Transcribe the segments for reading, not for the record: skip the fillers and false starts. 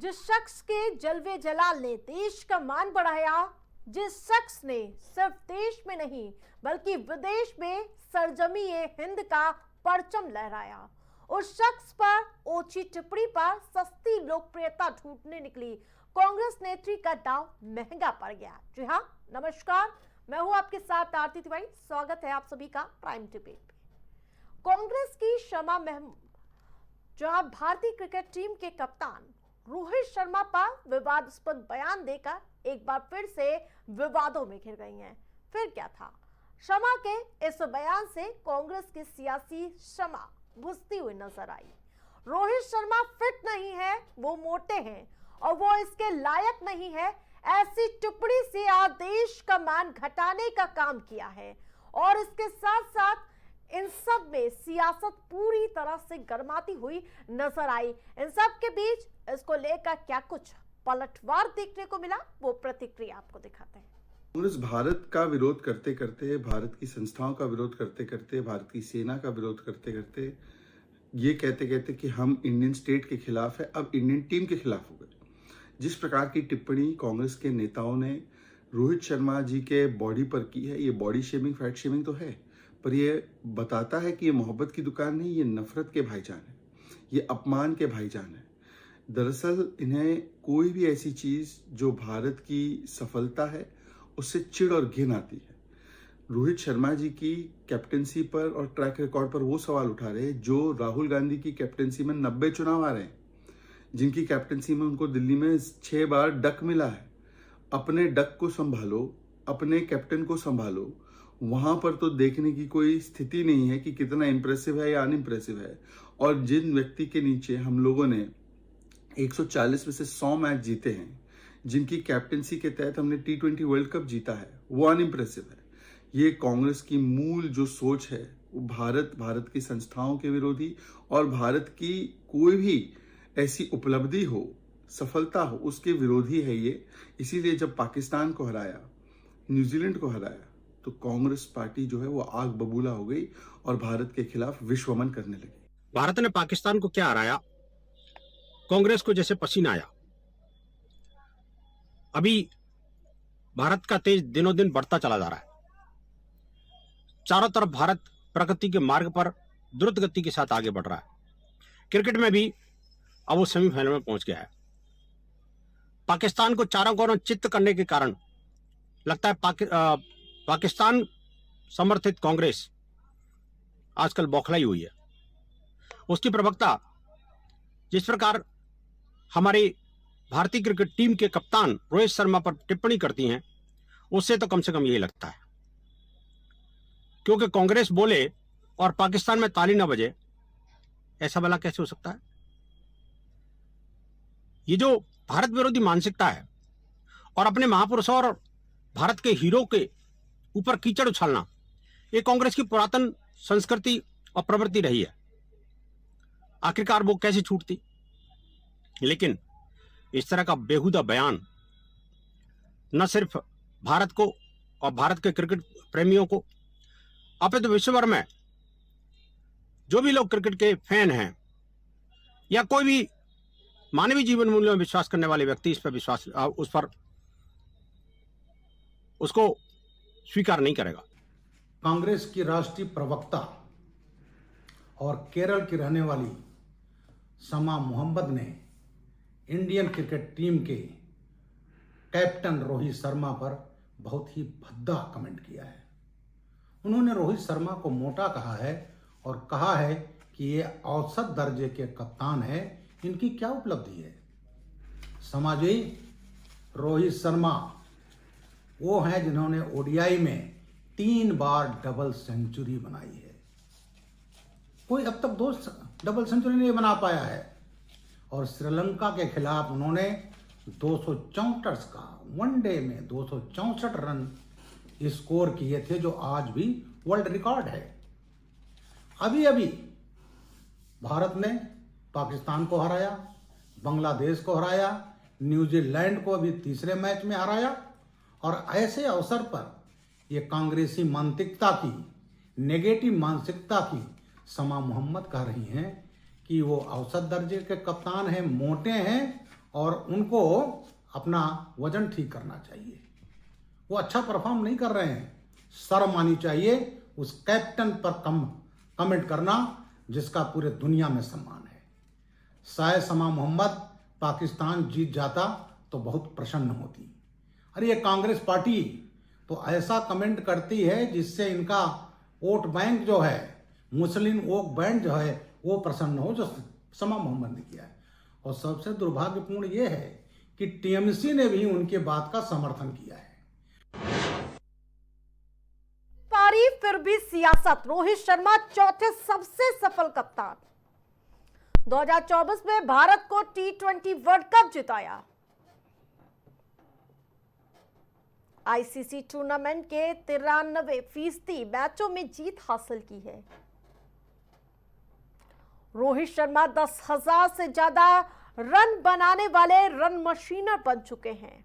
जिस शख्स के जलवे जलाल ने देश का मान बढ़ाया, जिस शख्स ने सिर्फ देश में नहीं बल्कि विदेश में सरजमी-ए-हिंद का परचम लहराया, उस शख्स पर ओछी टिप्पणी पर सस्ती लोकप्रियता ढूंढने निकली कांग्रेस नेत्री का दांव महंगा पड़ गया। जी हाँ, नमस्कार, मैं हूं आपके साथ आरती तिवारी। स्वागत है आप सभी का प्राइम डिबेट पे। कांग्रेस की शमा महमूद जहां भारतीय क्रिकेट टीम के कप्तान रोहित शर्मा पर विवादास्पद बयान देकर एक बार फिर से विवादों में घिर गई हैं। फिर क्या था, शर्मा के इस बयान से कांग्रेस की सियासी शमा बुझती हुई नजर आई। रोहित शर्मा फिट नहीं है, वो मोटे हैं और वो इसके लायक नहीं है, ऐसी टिप्पणी से आज देश का मान घटाने का काम किया है। और इसके साथ साथ इन सब में सियासत पूरी तरह से गर्माती हुई नजर आई। इन सब के बीच इसको लेकर क्या कुछ पलटवार देखने को मिला, वो प्रतिक्रिया आपको दिखाते हैं। कांग्रेस भारत का विरोध करते करते, भारत की संस्थाओं का विरोध करते करते, भारत की सेना का विरोध करते करते, ये कहते कहते कि हम इंडियन स्टेट के खिलाफ है, अब इंडियन टीम के खिलाफ हो गए। जिस प्रकार की टिप्पणी कांग्रेस के नेताओं ने रोहित शर्मा जी के बॉडी पर की है, ये बॉडी शेमिंग, फैट शेमिंग तो है, पर ये बताता है कि ये मोहब्बत की दुकान नहीं, ये नफरत के भाईजान है, ये अपमान के भाईजान है। दरअसल इन्हें कोई भी ऐसी चीज जो भारत की सफलता है उससे चिढ़ और घिन आती है। रोहित शर्मा जी की कैप्टेंसी पर और ट्रैक रिकॉर्ड पर वो सवाल उठा रहे हैं जो राहुल गांधी की कैप्टेंसी में 90 चुनाव आ रहे हैं, जिनकी कैप्टेंसी में उनको दिल्ली में 6 बार डक मिला है। अपने डक को संभालो, अपने कैप्टन को संभालो। वहां पर तो देखने की कोई स्थिति नहीं है कि कितना इंप्रेसिव है या अनइम्प्रेसिव है। और जिन व्यक्ति के नीचे हम लोगों ने 140 में से 100 मैच जीते हैं, जिनकी कैप्टेंसी के तहत हमने T20 वर्ल्ड कप जीता है, वो अनइम्प्रेसिव है। ये कांग्रेस की मूल जो सोच है वो भारत की संस्थाओं के विरोधी और भारत की कोई भी ऐसी उपलब्धि हो, सफलता हो, उसके विरोधी है ये। इसीलिए जब पाकिस्तान को हराया, न्यूजीलैंड को हराया, तो कांग्रेस पार्टी जो है वो आग बबूला हो गई और भारत के खिलाफ विश्वमन करने लगी। भारत ने पाकिस्तान को क्या हराया, कांग्रेस को जैसे पसीना आया। अभी भारत का तेज दिनों दिन बढ़ता चला जा रहा है। चारों तरफ भारत प्रगति के मार्ग पर द्रुत गति के साथ आगे बढ़ रहा है। क्रिकेट में भी अब वो सेमीफाइनल में पहुंच गया है। पाकिस्तान को चारों कोनों चित्त करने के कारण लगता है पाकिस्तान समर्थित कांग्रेस आजकल बौखलाई हुई है। उसकी प्रवक्ता जिस प्रकार हमारी भारतीय क्रिकेट टीम के कप्तान रोहित शर्मा पर टिप्पणी करती हैं, उससे तो कम से कम यही लगता है। क्योंकि कांग्रेस बोले और पाकिस्तान में ताली न बजे, ऐसा भला कैसे हो सकता है? ये जो भारत विरोधी मानसिकता है और अपने महापुरुषों और भारत के हीरो के ऊपर कीचड़ उछालना, ये कांग्रेस की पुरातन संस्कृति और प्रवृत्ति रही है। आखिरकार वो कैसे छूटती? लेकिन इस तरह का बेहुदा बयान न सिर्फ भारत को और भारत के क्रिकेट प्रेमियों को, अपितु विश्व भर में जो भी लोग क्रिकेट के फैन हैं या कोई भी मानवीय जीवन मूल्यों में विश्वास करने वाले व्यक्ति इस पर विश्वास उस पर उसको स्वीकार नहीं करेगा। कांग्रेस की राष्ट्रीय प्रवक्ता और केरल की रहने वाली शमा मोहम्मद ने इंडियन क्रिकेट टीम के कैप्टन रोहित शर्मा पर बहुत ही भद्दा कमेंट किया है। उन्होंने रोहित शर्मा को मोटा कहा है और कहा है कि ये औसत दर्जे के कप्तान है, इनकी क्या उपलब्धि है। समाजी, रोहित शर्मा वो हैं जिन्होंने ओडीआई में 3 बार डबल सेंचुरी बनाई है। कोई अब तक 2 डबल सेंचुरी नहीं बना पाया है। और श्रीलंका के खिलाफ उन्होंने 264 का वनडे में 264 रन स्कोर किए थे, जो आज भी वर्ल्ड रिकॉर्ड है। अभी अभी भारत ने पाकिस्तान को हराया, बांग्लादेश को हराया, न्यूजीलैंड को अभी तीसरे मैच में हराया। और ऐसे अवसर पर ये कांग्रेसी मानसिकता की, नेगेटिव मानसिकता की शमा मोहम्मद कह रही हैं कि वो औसत दर्जे के कप्तान हैं, मोटे हैं और उनको अपना वजन ठीक करना चाहिए। वो अच्छा परफॉर्म नहीं कर रहे हैं, शर्म आनी चाहिए उस कैप्टन पर कमेंट करना जिसका पूरे दुनिया में सम्मान है। शायद समा मोहम्मद पाकिस्तान जीत जाता तो बहुत प्रसन्न होती। अरे ये कांग्रेस पार्टी तो ऐसा कमेंट करती है जिससे इनका वोट बैंक जो है, मुस्लिम वोट बैंक जो है, वो प्रसन्न हो, जो समा मोहम्मद ने किया है। और सबसे दुर्भाग्यपूर्ण ये है कि टीएमसी ने भी उनके बात का समर्थन किया है। पारी फिर भी सियासत, रोहित शर्मा चौथे सबसे सफल कप्तान। 2024 में भारत को T20 वर्ल्ड कप जिताया। आईसीसी टूर्नामेंट के 93% मैचों में जीत हासिल की है। रोहित शर्मा 10,000 से ज्यादा रन बनाने वाले रन मशीनर बन चुके हैं।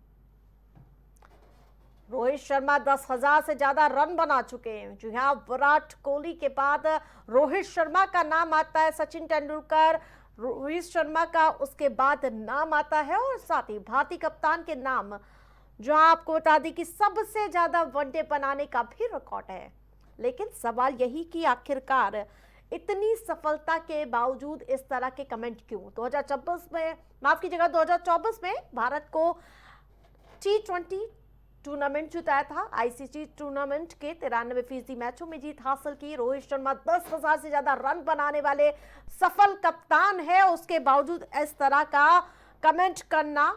रोहित शर्मा 10,000 से ज्यादा रन बना चुके हैं। जी हाँ, विराट कोहली के बाद रोहित शर्मा का नाम आता है। सचिन तेंदुलकर, रोहित शर्मा का उसके बाद नाम आता है, और साथ ही भारतीय कप्तान के नाम, जो आपको बता दें कि सबसे ज्यादा वनडे बनाने का भी रिकॉर्ड है। लेकिन सवाल यही कि आखिरकार इतनी सफलता के बावजूद इस तरह के कमेंट क्यों? 2024 में, माफ कीजिएगा, 2024 में भारत को T20 टूर्नामेंट जिताया था। आईसीसी टूर्नामेंट के 93% मैचों में जीत हासिल की। रोहित शर्मा 10,000 से ज्यादा रन बनाने वाले सफल कप्तान है, उसके बावजूद इस तरह का कमेंट करना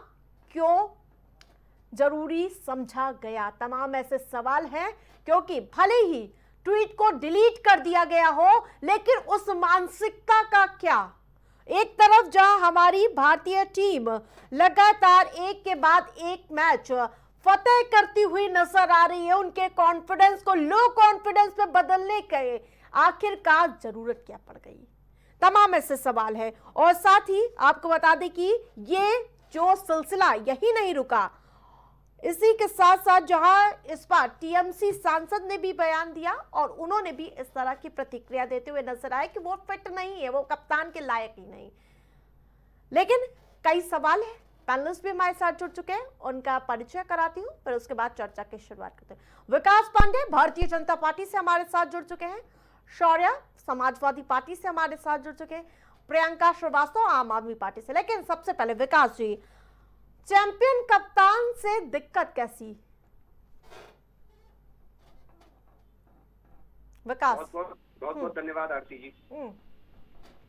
क्यों जरूरी समझा गया? तमाम ऐसे सवाल हैं, क्योंकि भले ही ट्वीट को डिलीट कर दिया गया हो, लेकिन उस मानसिकता का क्या? एक तरफ जहां हमारी भारतीय टीम लगातार एक के बाद एक मैच फतेह करती हुई नजर आ रही है, उनके कॉन्फिडेंस को लो कॉन्फिडेंस में बदलने के आखिरकार जरूरत क्या पड़ गई? तमाम ऐसे सवाल है। और साथ ही आपको बता दें कि ये जो सिलसिला यही नहीं रुका, इसी के साथ साथ जहां इस बार टीएमसी सांसद ने भी बयान दिया और उन्होंने भी इस तरह की प्रतिक्रिया देते हुए नजर आए कि वो फिट नहीं है, वो कप्तान के लायक ही नहीं। लेकिन कई सवाल है, पैनलिस्ट भी हमारे साथ जुड़ चुके हैं, उनका परिचय कराती हूँ, फिर उसके बाद चर्चा की शुरुआत करते हैं। विकास पांडे भारतीय जनता पार्टी से हमारे साथ जुड़ चुके हैं, शौर्य समाजवादी पार्टी से हमारे साथ जुड़ चुके हैं, प्रियंका श्रीवास्तव आम आदमी पार्टी से। लेकिन सबसे पहले विकास जी, चैंपियन कप्तान से दिक्कत कैसी? विकास, बहुत धन्यवाद आरती जी।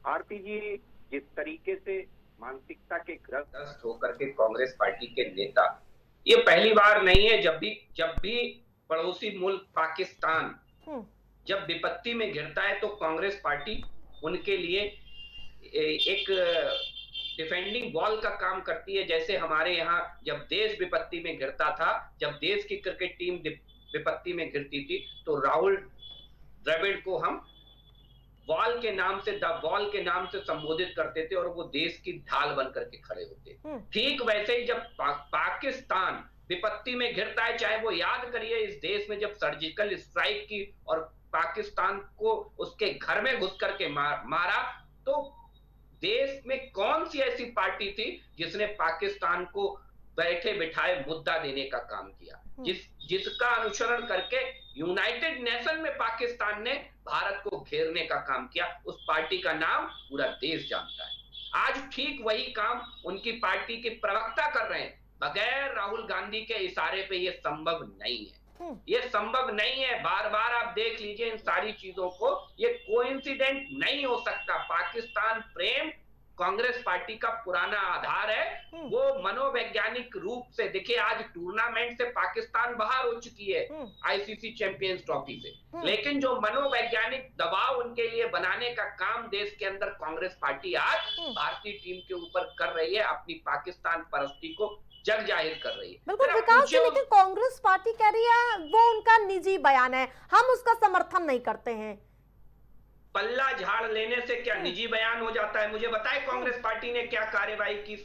आरती जी, जिस तरीके से मानसिकता के ग्रस्त होकर के कांग्रेस पार्टी के नेता, ये पहली बार नहीं है, जब भी पड़ोसी मुल्क पाकिस्तान जब विपत्ति में घिरता है तो कांग्रेस पार्टी उनके लिए एक डिफेंडिंग वॉल का काम करती है। जैसे हमारे यहाँ जब देश विपत्ति में घिरता था, जब देश की क्रिकेट टीम विपत्ति में घिरती थी, तो राहुल द्रविड़ को हम वॉल के नाम से, द वॉल के नाम से संबोधित करते थे, और वो देश की ढाल बन करके खड़े होते। ठीक वैसे ही जब पाकिस्तान विपत्ति में घिरता है, चाहे वो याद करिए इस देश में जब सर्जिकल स्ट्राइक की और पाकिस्तान को उसके घर में घुस करके मारा, तो देश में कौन सी ऐसी पार्टी थी जिसने पाकिस्तान को बैठे बिठाए मुद्दा देने का काम किया, जिसका अनुसरण करके यूनाइटेड नेशन में पाकिस्तान ने भारत को घेरने का काम किया। उस पार्टी का नाम पूरा देश जानता है। आज ठीक वही काम उनकी पार्टी के प्रवक्ता कर रहे हैं। बगैर राहुल गांधी के इशारे पे ये संभव नहीं है, ये संभव नहीं है। बार बार आप देख लीजिए इन सारी चीजों को, ये कोइंसिडेंट नहीं हो सकता। पाकिस्तान प्रेम कांग्रेस पार्टी का पुराना आधार है। वो मनोवैज्ञानिक रूप से देखिए, आज टूर्नामेंट से पाकिस्तान बाहर हो चुकी है आईसीसी चैंपियंस ट्रॉफी से, लेकिन जो मनोवैज्ञानिक दबाव उनके लिए बनाने का काम देश के अंदर कांग्रेस पार्टी आज भारतीय टीम के ऊपर कर रही है, अपनी पाकिस्तान परस्ती को जग जाहिर कर रही है। बिल्कुल विकास जी, लेकिन कांग्रेस पार्टी कह रही है वो उनका निजी बयान है, हम उसका समर्थन नहीं करते हैं। पल्ला झाड़ लेने से क्या निजी बयान हो जाता है? मुझे बताए कांग्रेस पार्टी ने क्या कार्यवाही की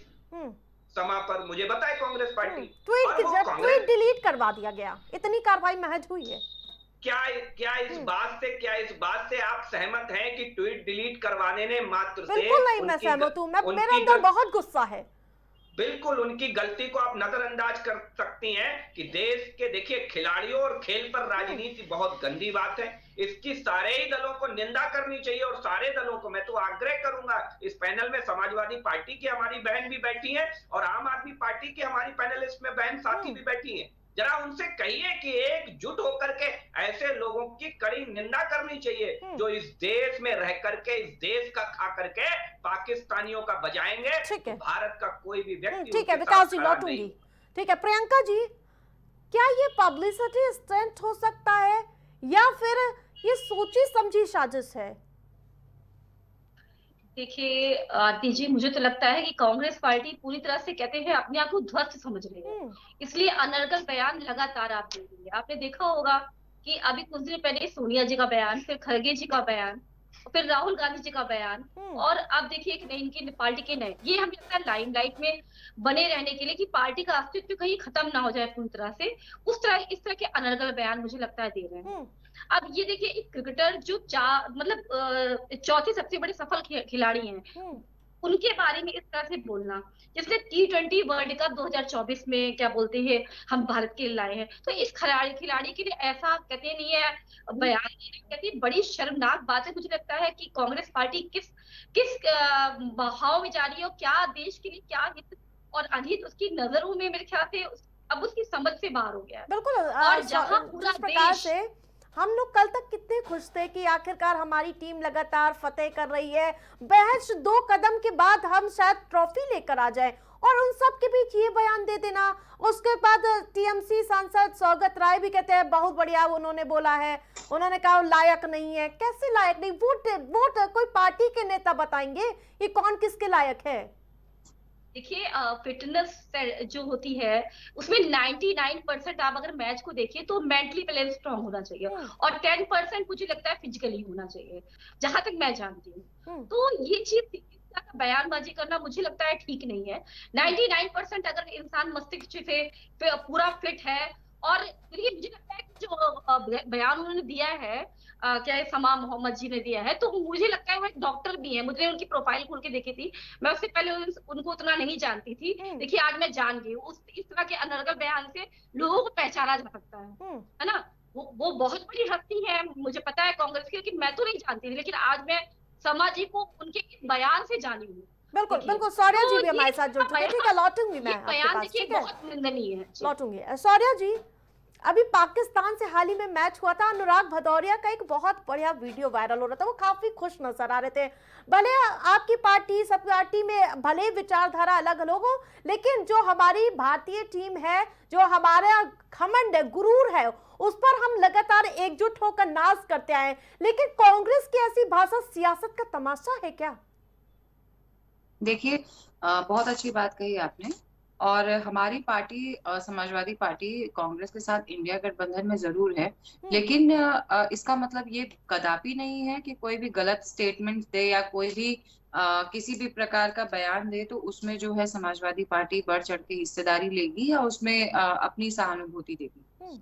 समा पर, मुझे बताए कांग्रेस पार्टी। ट्वीट डिलीट करवा दिया गया, इतनी कार्रवाई महज हुई है। क्या इस बात से आप सहमत हैं कि ट्वीट डिलीट करवाने ने मात्र से? बिल्कुल नहीं, मैं सहमत हूं। मेरे अंदर बहुत गुस्सा है। बिल्कुल उनकी गलती को आप नजरअंदाज कर सकती हैं कि देश के देखिए खिलाड़ियों और खेल पर राजनीति बहुत गंदी बात है। इसकी सारे ही दलों को निंदा करनी चाहिए और सारे दलों को मैं तो आग्रह करूंगा, इस पैनल में समाजवादी पार्टी की हमारी बहन भी बैठी है और आम आदमी पार्टी की हमारी पैनलिस्ट में बहन साथी भी बैठी है, जरा उनसे कहिए कि एकजुट होकर के ऐसे लोगों की कड़ी निंदा करनी चाहिए जो इस देश में रह करके इस देश का खा करके पाकिस्तानियों का बजाएंगे। ठीक है। तो भारत का कोई भी व्यक्ति ठीक है उनके विकास साथ जी, खड़ा लौटूंगी। नहीं। ठीक है प्रियंका जी, क्या ये पब्लिसिटी स्टंट हो सकता है या फिर ये सोची समझी साजिश है? देखिए आरती जी, मुझे तो लगता है कि कांग्रेस पार्टी पूरी तरह से कहते हैं अपने आप को ध्वस्त समझ रही है, इसलिए अनर्गल बयान लगातार आप दे रही है। आपने देखा होगा कि अभी कुछ दिन पहले सोनिया जी का बयान, फिर खड़गे जी का बयान, फिर राहुल गांधी जी का बयान, और अब देखिए कि इनकी पार्टी के नए, ये हमें लगता है लाइमलाइट में बने रहने के लिए कि पार्टी का अस्तित्व कहीं खत्म ना हो जाए पूरी तरह से, इस तरह के अनर्गल बयान मुझे लगता है दे रहे हैं। अब ये देखिए एक क्रिकेटर जो चौथी सबसे बड़ी सफल खिलाड़ी हैं, उनके बारे में इस तरह से बोलना, जिसने T20 वर्ल्ड कप 2024 में क्या बोलते हैं हम भारत के लिए लाए हैं, तो इस खिलाड़ी के लिए ऐसा कहते नहीं है बयान, कहते हैं बड़ी शर्मनाक बात है। मुझे लगता है कि कांग्रेस पार्टी किस किस बहाव में जा रही है और क्या देश के लिए क्या हित और अनहित उसकी नजरों में मेरे ख्याल से अब उसकी समझ से बाहर हो गया है। बिल्कुल। और जहां पूरा जिस प्रकार देश से हम लोग कल तक कितने खुश थे कि आखिरकार हमारी टीम लगातार फतेह कर रही है, महज 2 कदम के बाद हम शायद ट्रॉफी लेकर आ जाए, और उन सब के बीच ये बयान दे देना। उसके बाद टीएमसी सांसद सौगत राय भी कहते हैं बहुत बढ़िया उन्होंने बोला है, उन्होंने कहा लायक नहीं है। कैसे लायक नहीं? वोट कोई पार्टी के नेता बताएंगे ये कौन किसके लायक है। देखिए फिटनेस जो होती है उसमें 99% आप अगर मैच को देखिए तो मेंटली पहले स्ट्रांग होना चाहिए और 10% मुझे लगता है फिजिकली होना चाहिए, जहां तक मैं जानती हूँ। तो ये चीज बयानबाजी करना मुझे लगता है ठीक नहीं है। 99% अगर इंसान मस्तिष्क से पूरा फिट है, और मुझे लगता है कि जो बयान उन्होंने दिया है क्या है समा मोहम्मद जी ने दिया है, तो मुझे लगता है वो एक डॉक्टर भी है। मुझे उनकी प्रोफाइल खोल के देखी थी, मैं उससे पहले उनको उतना नहीं जानती थी। देखिए आज मैं जान गई इस तरह के अनर्गल बयान से लोगों को पहचाना जा सकता है ना। वो बहुत बड़ी हस्ती है, मुझे पता है कांग्रेस की, लेकिन मैं तो नहीं जानती थी, लेकिन आज मैं समा जी को उनके इस बयान से जानी हूँ। बिल्कुल बिल्कुल। सौर्या जी भी हमारे साथ जुड़ चुके हैं। ठीक है, लौटूंगी मैं आपके बयान पास। देखिए ठीक है, बहुत निंदनीय है। लौटूंगी। सौर्या जी, अभी पाकिस्तान से हाल ही में मैच हुआ था, अनुराग भदौरिया का एक बहुत बढ़िया वीडियो वायरल हो रहा था, वो काफी खुश नजर आ रहे थे। भले आपकी पार्टी सब पार्टी में भले विचारधारा अलग अलग हो, लेकिन जो हमारी भारतीय टीम है, जो हमारा घमंड है, गुरूर है, उस पर हम लगातार एकजुट होकर नाज करते आए। लेकिन कांग्रेस की ऐसी भाषा सियासत का तमाशा है क्या? देखिए बहुत अच्छी बात कही आपने, और हमारी पार्टी समाजवादी पार्टी कांग्रेस के साथ इंडिया गठबंधन में जरूर है, लेकिन इसका मतलब ये कदापि नहीं है कि कोई भी गलत स्टेटमेंट दे या कोई भी किसी भी प्रकार का बयान दे तो उसमें जो है समाजवादी पार्टी बढ़ चढ़ के हिस्सेदारी लेगी या उसमें अपनी सहानुभूति देगी।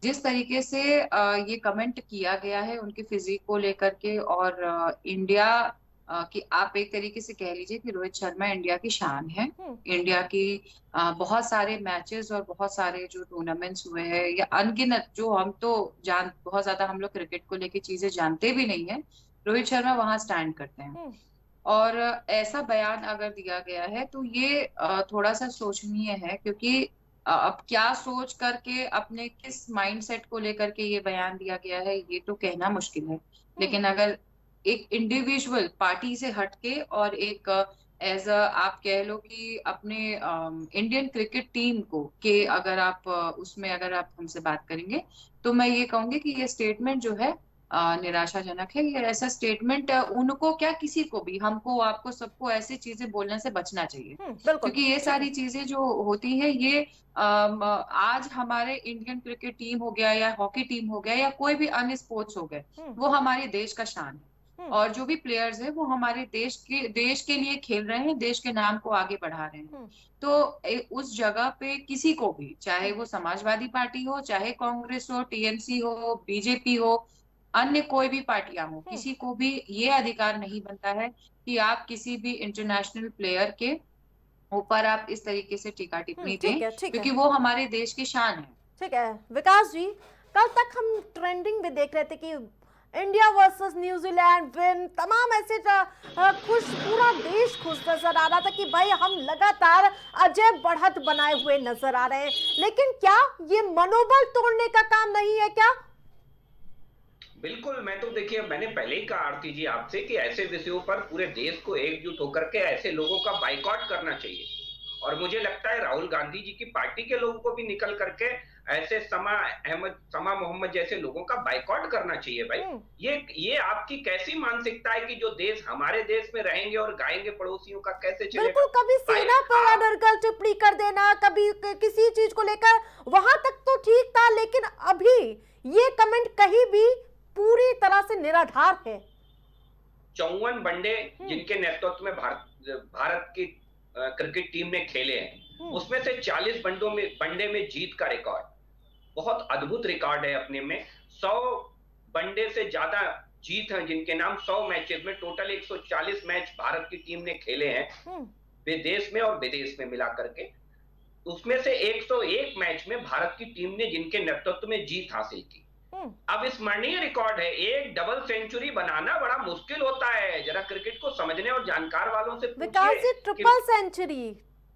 जिस तरीके से ये कमेंट किया गया है उनके फिजिक को लेकर के, और इंडिया कि आप एक तरीके से कह लीजिए कि रोहित शर्मा इंडिया की शान है। इंडिया की बहुत सारे मैचेस और बहुत सारे जो टूर्नामेंट्स हुए हैं या अनगिनत, जो हम तो बहुत ज्यादा हम लोग क्रिकेट को लेके चीजें जानते भी नहीं है, रोहित शर्मा वहां स्टैंड करते हैं। और ऐसा बयान अगर दिया गया है तो ये थोड़ा सा सोचनीय है, क्योंकि अब क्या सोच करके अपने किस माइंडसेट को लेकर के ये बयान दिया गया है ये तो कहना मुश्किल है। लेकिन अगर एक इंडिविजुअल पार्टी से हटके और एक एज आप कह लो कि अपने इंडियन क्रिकेट टीम को के अगर आप उसमें अगर आप हमसे बात करेंगे तो मैं ये कहूंगी कि ये स्टेटमेंट जो है निराशाजनक है। ये ऐसा स्टेटमेंट उनको क्या किसी को भी, हमको आपको सबको ऐसी चीजें बोलने से बचना चाहिए, क्योंकि ये सारी चीजें जो होती है ये आज हमारे इंडियन क्रिकेट टीम हो गया या हॉकी टीम हो गया या कोई भी अन्य स्पोर्ट्स हो गए, वो हमारे देश का शान है। और जो भी प्लेयर्स है वो हमारे देश के लिए खेल रहे हैं, देश के नाम को आगे बढ़ा रहे हैं। तो उस जगह पे किसी को भी, चाहे वो समाजवादी पार्टी हो, चाहे कांग्रेस हो, टीएमसी हो, बीजेपी हो, अन्य कोई भी पार्टियां हो, किसी को भी ये अधिकार नहीं बनता है कि आप किसी भी इंटरनेशनल प्लेयर के ऊपर आप इस तरीके से टीका टिप्पणी ठीक दें, है, ठीक है। क्योंकि वो हमारे देश की शान है। ठीक है विकास जी, कल तक हम ट्रेंडिंग में देख रहे थे कि इंडिया वर्सेस न्यूजीलैंड विन, तमाम ऐसे खुश, पूरा देश खुश नजर आ रहा था कि भाई हम लगातार अजय बढ़त बनाए हुए नजर आ रहे हैं, लेकिन क्या ये मनोबल तोड़ने का काम नहीं है क्या? बिल्कुल, मैं तो देखिए मैंने पहले ही कहा आरती जी आपसे कि ऐसे विषयों पर पूरे देश को एकजुट होकर के ऐसे लोगों का बाइकआउट करना चाहिए। और मुझे लगता है राहुल गांधी जी की पार्टी के लोगों को भी निकल करके ऐसे समा मोहम्मद जैसे लोगों का बाइकआउट करना चाहिए भाई। ये आपकी कैसी मानसिकता है कि जो देश हमारे देश में रहेंगे और गाएंगे पड़ोसियों का, कैसे चलेगा? बिल्कुल, कभी सेना पर अनर्गल टिप्पणी कर देना, कभी किसी चीज को लेकर, वहां तक तो ठीक था, लेकिन अभी ये कमेंट कहीं भी पूरी तरह से निराधार है। 54 वनडे जिनके नेतृत्व में भारत की क्रिकेट टीम ने खेले हैं, उसमें से 40 वनडे में जीत का रिकॉर्ड बहुत अद्भुत रिकॉर्ड है अपने में। 100 वनडे से ज्यादा जीत है जिनके नाम, 100 मैचेस में टोटल 140 मैच भारत की टीम ने खेले हैं विदेश में और विदेश में मिला करके। उसमें से 101 मैच में भारत की टीम ने जिनके नेतृत्व में जीत हासिल की। अब स्मरणीय रिकॉर्ड है। एक डबल सेंचुरी बनाना बड़ा मुश्किल होता है, जरा क्रिकेट को समझने और जानकार वालों से पूछिए। ट्रिपल सेंचुरी,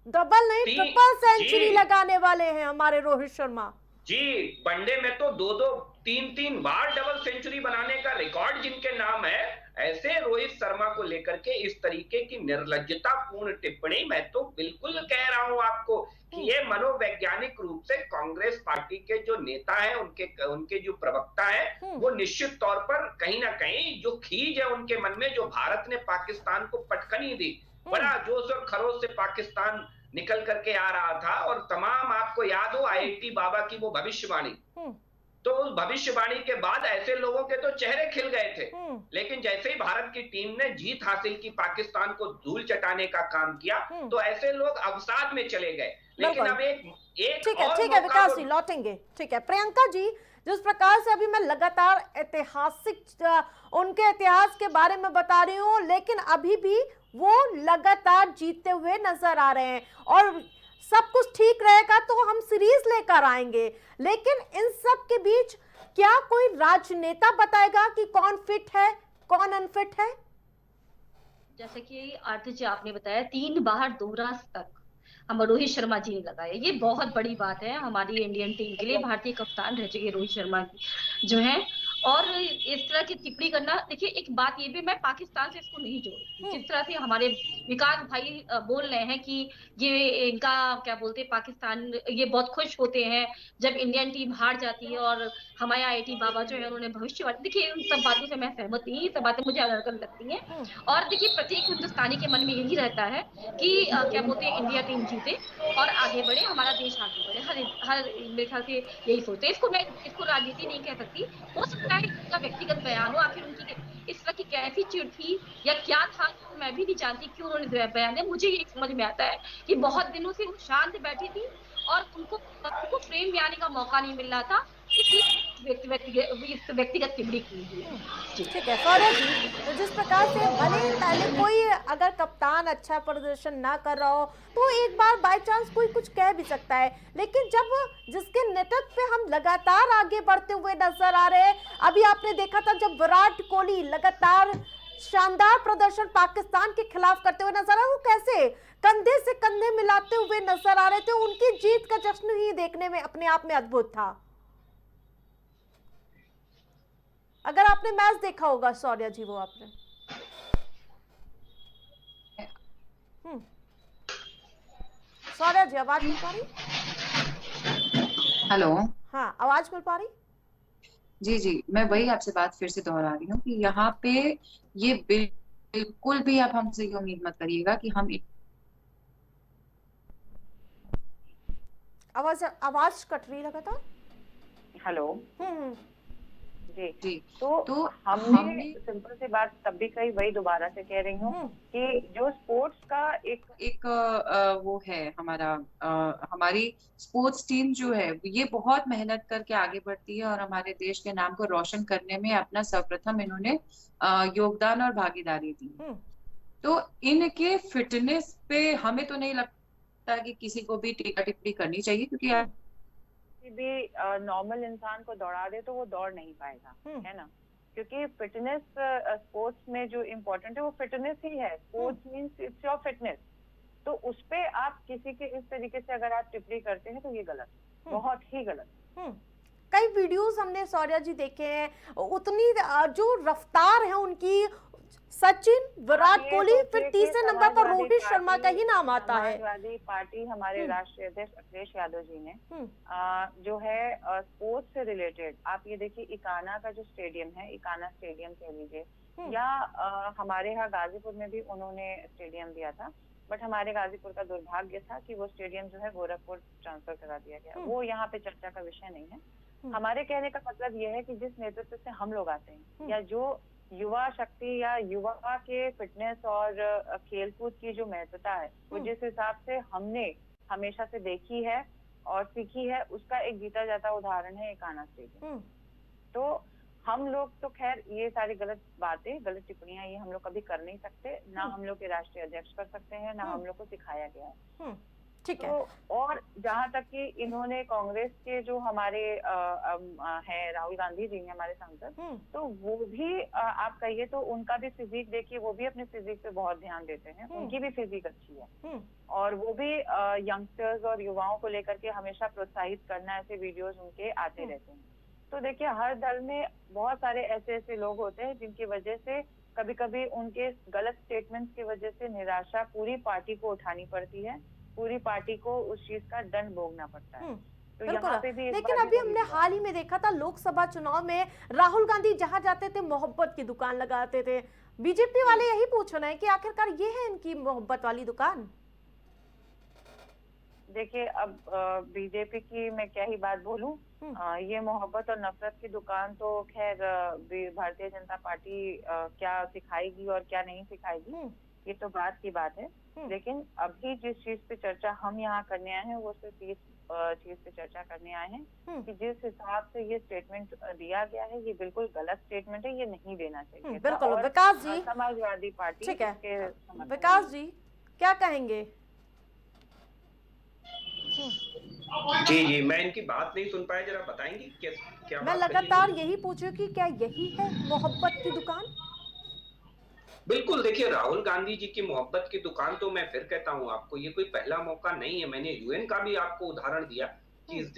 डबल नहीं ट्रिपल सेंचुरी लगाने वाले हैं हमारे रोहित शर्मा जी। वनडे में तो 2-2, 3-3 बार डबल सेंचुरी बनाने का रिकॉर्ड जिनके नाम है, ऐसे रोहित शर्मा को लेकर के इस तरीके की निर्लज्जतापूर्ण टिप्पणी, मैं तो बिल्कुल कह रहा हूं आपको कि ये मनोवैज्ञानिक रूप से कांग्रेस पार्टी के जो नेता हैं, उनके जो प्रवक्ता हैं, वो निश्चित तौर पर कहीं ना कहीं जो खीज है उनके मन में, जो भारत ने पाकिस्तान को पटखनी दी, बड़ा जोश और खरोश से पाकिस्तान निकल करके आ रहा था। और तमाम आपको याद हो IIT बाबा की वो भविष्यवाणी, तो उस भविष्यवाणी के बाद ऐसे लोगों के तो चेहरे खिल गए थे। लेकिन जैसे ही भारत की टीम ने जीत हासिल की, पाकिस्तान को धूल चटाने का काम किया, तो ऐसे लोग अवसाद में चले गए। लेकिन अब एक ठीक है विकास जी, लौटेंगे। ठीक है प्रियंका जी, जिस प्रकार से अभी मैं लगातार ऐतिहासिक उनके इतिहास के बारे में बता रही हूँ, लेकिन अभी भी वो लगातार जीतते हुए नजर आ रहे हैं और सब कुछ ठीक रहेगा तो हम सीरीज लेकर आएंगे। लेकिन इन सब के बीच क्या कोई राजनेता बताएगा कि कौन फिट है कौन अनफिट है? जैसे कि आरती जी आपने बताया, 3 बार दोहरा तक हम रोहित शर्मा जी ने लगाया, ये बहुत बड़ी बात है हमारी इंडियन टीम के लिए। भारतीय कप्तान रह चुके रोहित शर्मा जो हैं, और इस तरह की टिप्पणी करना, देखिए एक बात ये भी, मैं पाकिस्तान से इसको नहीं जोड़ती। जिस तरह से हमारे विकास भाई बोल रहे हैं कि ये इनका क्या बोलते हैं, पाकिस्तान ये बहुत खुश होते हैं जब इंडियन टीम हार जाती है, और हमारे IIT बाबा जो है उन्होंने भविष्यवाणी, देखिए उन सब बातों से मैं सहमत नहीं, ये सब बातें मुझे अनर्गल लगती हैं। और देखिए प्रत्येक हिंदुस्तानी के मन में यही रहता है कि क्या बोलते हैं, इंडिया टीम जीते और आगे बढ़े, हमारा देश आगे बढ़े। हर मेरे ख्याल से यही सोचते हैं। इसको राजनीति नहीं कह सकती। हो सकता है उनका व्यक्तिगत बयान हो, आखिर उनकी इस तरह की कैसी चिढ़ थी या क्या था, तो मैं भी नहीं जानती क्यों उन्होंने बयान दिया। मुझे ये समझ में आता है कि बहुत दिनों से वो शांत बैठी थी और उनको फ्रेम में आने का मौका नहीं मिल रहा था, इसलिए व्यक्तिगत टिप्पणी की हुई। ठीक है सौरभ जी, तो जिस प्रकार से भले पहले कोई अगर कप्तान अच्छा प्रदर्शन ना कर रहा हो तो एक बार बाय चांस कोई कुछ कह भी सकता है, लेकिन जब जिसके नेतृत्व पे हम लगातार आगे बढ़ते हुए नजर आ रहे हैं, अभी आपने देखा था जब विराट कोहली लगातार शानदार प्रदर्शन पाकिस्तान के खिलाफ करते हुए नजर आ रहे, वो कैसे कंधे से कंधे मिलाते हुए नजर आ रहे थे। उनकी जीत का जश्न ही देखने में अपने आप में अद्भुत था। अगर आपने मैच देखा होगा सौर्या जी, वो आपने सौर्या जी आवाज मिल पा रही? हेलो, हाँ आवाज मिल पा रही? जी, मैं वही आपसे बात फिर से दोहरा रही हूँ कि यहाँ पे ये बिल्कुल भी आप हमसे ये उम्मीद मत करिएगा कि हम आवाज कट रही लगातार। हेलो जी, तो हमने सिंपल सी बात तब भी कही, वही दोबारा से कह रही हूँ कि जो स्पोर्ट्स का एक वो है हमारी स्पोर्ट्स टीम जो है, ये बहुत मेहनत करके आगे बढ़ती है और हमारे देश के नाम को रोशन करने में अपना सर्वप्रथम इन्होंने योगदान और भागीदारी दी। तो इनके फिटनेस पे हमें तो नहीं लगता लगता कि किसी को भी टीका टिप्पणी करनी चाहिए, क्योंकि किसी भी नॉर्मल इंसान को दौड़ा दे तो वो दौड़ नहीं पाएगा, है ना, क्योंकि फिटनेस स्पोर्ट्स में जो इम्पोर्टेंट है वो फिटनेस ही है। Sports means it's your fitness. तो उस पे आप किसी के इस तरीके से अगर आप टिप्पणी करते हैं तो ये गलत, बहुत ही गलत। कई वीडियोस हमने शौर्या जी देखे हैं, उतनी जो रफ्तार है उनकी, सचिन, विराट कोहली, फिर तीसरे नंबर पर रोहित शर्मा का ही नाम आता है। समाजवादी पार्टी हमारे राष्ट्रीय अध्यक्ष अखिलेश यादव जी ने जो है स्पोर्ट्स से रिलेटेड, आप ये देखिए इकाना का जो स्टेडियम है, इकाना स्टेडियम कह लीजिए, या हमारे यहाँ गाजीपुर में भी उन्होंने स्टेडियम दिया था, बट हमारे गाजीपुर का दुर्भाग्य था कि वो स्टेडियम जो है गोरखपुर ट्रांसफर करा दिया गया। वो यहाँ पे चर्चा का विषय नहीं है। हमारे कहने का मतलब ये है कि जिस नेतृत्व से हम लोग आते हैं, या जो युवा शक्ति या युवा के फिटनेस और खेलकूद की जो महत्वता है, वो जिस हिसाब से हमने हमेशा से देखी है और सीखी है, उसका एक जीता जाता उदाहरण है इकाना स्टेडियम। तो हम लोग तो खैर ये सारी गलत बातें, गलत टिप्पणियां ये हम लोग कभी कर नहीं सकते, ना हम लोग के राष्ट्रीय अध्यक्ष कर सकते हैं, ना हम लोग को सिखाया गया है। ठीक है। तो और जहाँ तक कि इन्होंने कांग्रेस के जो हमारे हैं राहुल गांधी जी हैं हमारे सांसद, तो वो भी आप कहिए तो उनका भी फिजिक देखिए, वो भी अपने फिजिक पे बहुत ध्यान देते हैं, उनकी भी फिजिक अच्छी है, और वो भी यंगस्टर्स और युवाओं को लेकर के हमेशा प्रोत्साहित करना, ऐसे वीडियोस उनके आते रहते हैं। तो देखिए हर दल में बहुत सारे ऐसे लोग होते हैं जिनकी वजह से कभी कभी उनके गलत स्टेटमेंट्स की वजह से निराशा पूरी पार्टी को उठानी पड़ती है, पूरी पार्टी को उस चीज का दंड भोगना पड़ता है। तो यहाँ पे भी लेकिन अभी हमने हाल ही में देखा था लोकसभा चुनाव में राहुल गांधी जहां जाते थे मोहब्बत की दुकान लगाते थे। बीजेपी वाले यही पूछ रहे हैं कि आखिरकार ये है इनकी मोहब्बत वाली दुकान। देखिए अब बीजेपी की मैं क्या ही बात बोलूं, ये मोहब्बत और नफरत की दुकान तो खैर भारतीय जनता पार्टी क्या सिखाएगी और क्या नहीं सिखाएगी, ये तो बात की बात है। लेकिन अभी जिस चीज पे चर्चा हम यहाँ करने आए हैं वो सिर्फ इस चीज पे चर्चा करने आए हैं कि जिस हिसाब से ये स्टेटमेंट दिया गया है ये बिल्कुल गलत स्टेटमेंट है, ये नहीं देना चाहिए। बिल्कुल। विकास जी, समाजवादी पार्टी, ठीक है, विकास जी क्या कहेंगे? जी मैं इनकी बात नहीं सुन पाया, जरा बताएंगी क्या मैं लगातार यही पूछूं कि क्या यही है मोहब्बत की दुकान? बिल्कुल, देखिए राहुल गांधी जी की मोहब्बत की दुकान तो मैं फिर कहता हूँ आपको, ये कोई पहला मौका नहीं है। मैंने यूएन का भी आपको उदाहरण दिया कि इस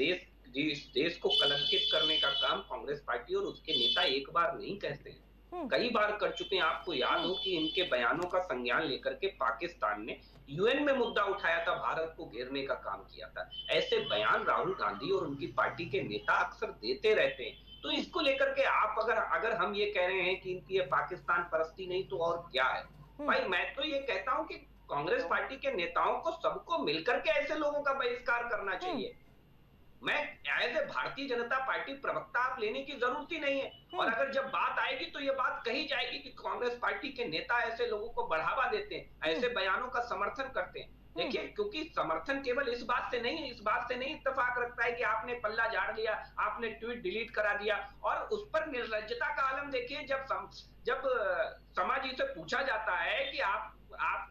देश को कलंकित करने का काम कांग्रेस पार्टी और उसके नेता एक बार नहीं कहते हैं, कई बार कर चुके हैं। आपको याद हो कि इनके बयानों का संज्ञान लेकर के पाकिस्तान ने यूएन में मुद्दा उठाया था, भारत को घेरने का काम किया था। ऐसे बयान राहुल गांधी और उनकी पार्टी के नेता अक्सर देते रहते हैं। तो इसको लेकर के आप अगर हम ये कह रहे हैं कि इनकी ये पाकिस्तान परस्ती नहीं तो और क्या है, भाई मैं तो ये कहता हूं कि कांग्रेस पार्टी के नेताओं को सबको मिलकर के ऐसे लोगों का बहिष्कार करना चाहिए। मैं as a Bharatiya Janata party प्रवक्ता आप लेने की जरूरत ही नहीं है, और अगर जब बात आएगी तो ये बात कही जाएगी कि कांग्रेस पार्टी के नेता ऐसे लोगों को बढ़ावा देते हैं, ऐसे बयानों का समर्थन करते हैं। देखिए क्योंकि समर्थन केवल इस बात से नहीं इत्तेफाक रखता है कि आपने पल्ला झाड़ लिया, आपने ट्वीट डिलीट करा दिया, और उस पर निर्लज्जता का आलम देखिए जब समाजी से पूछा जाता है कि आप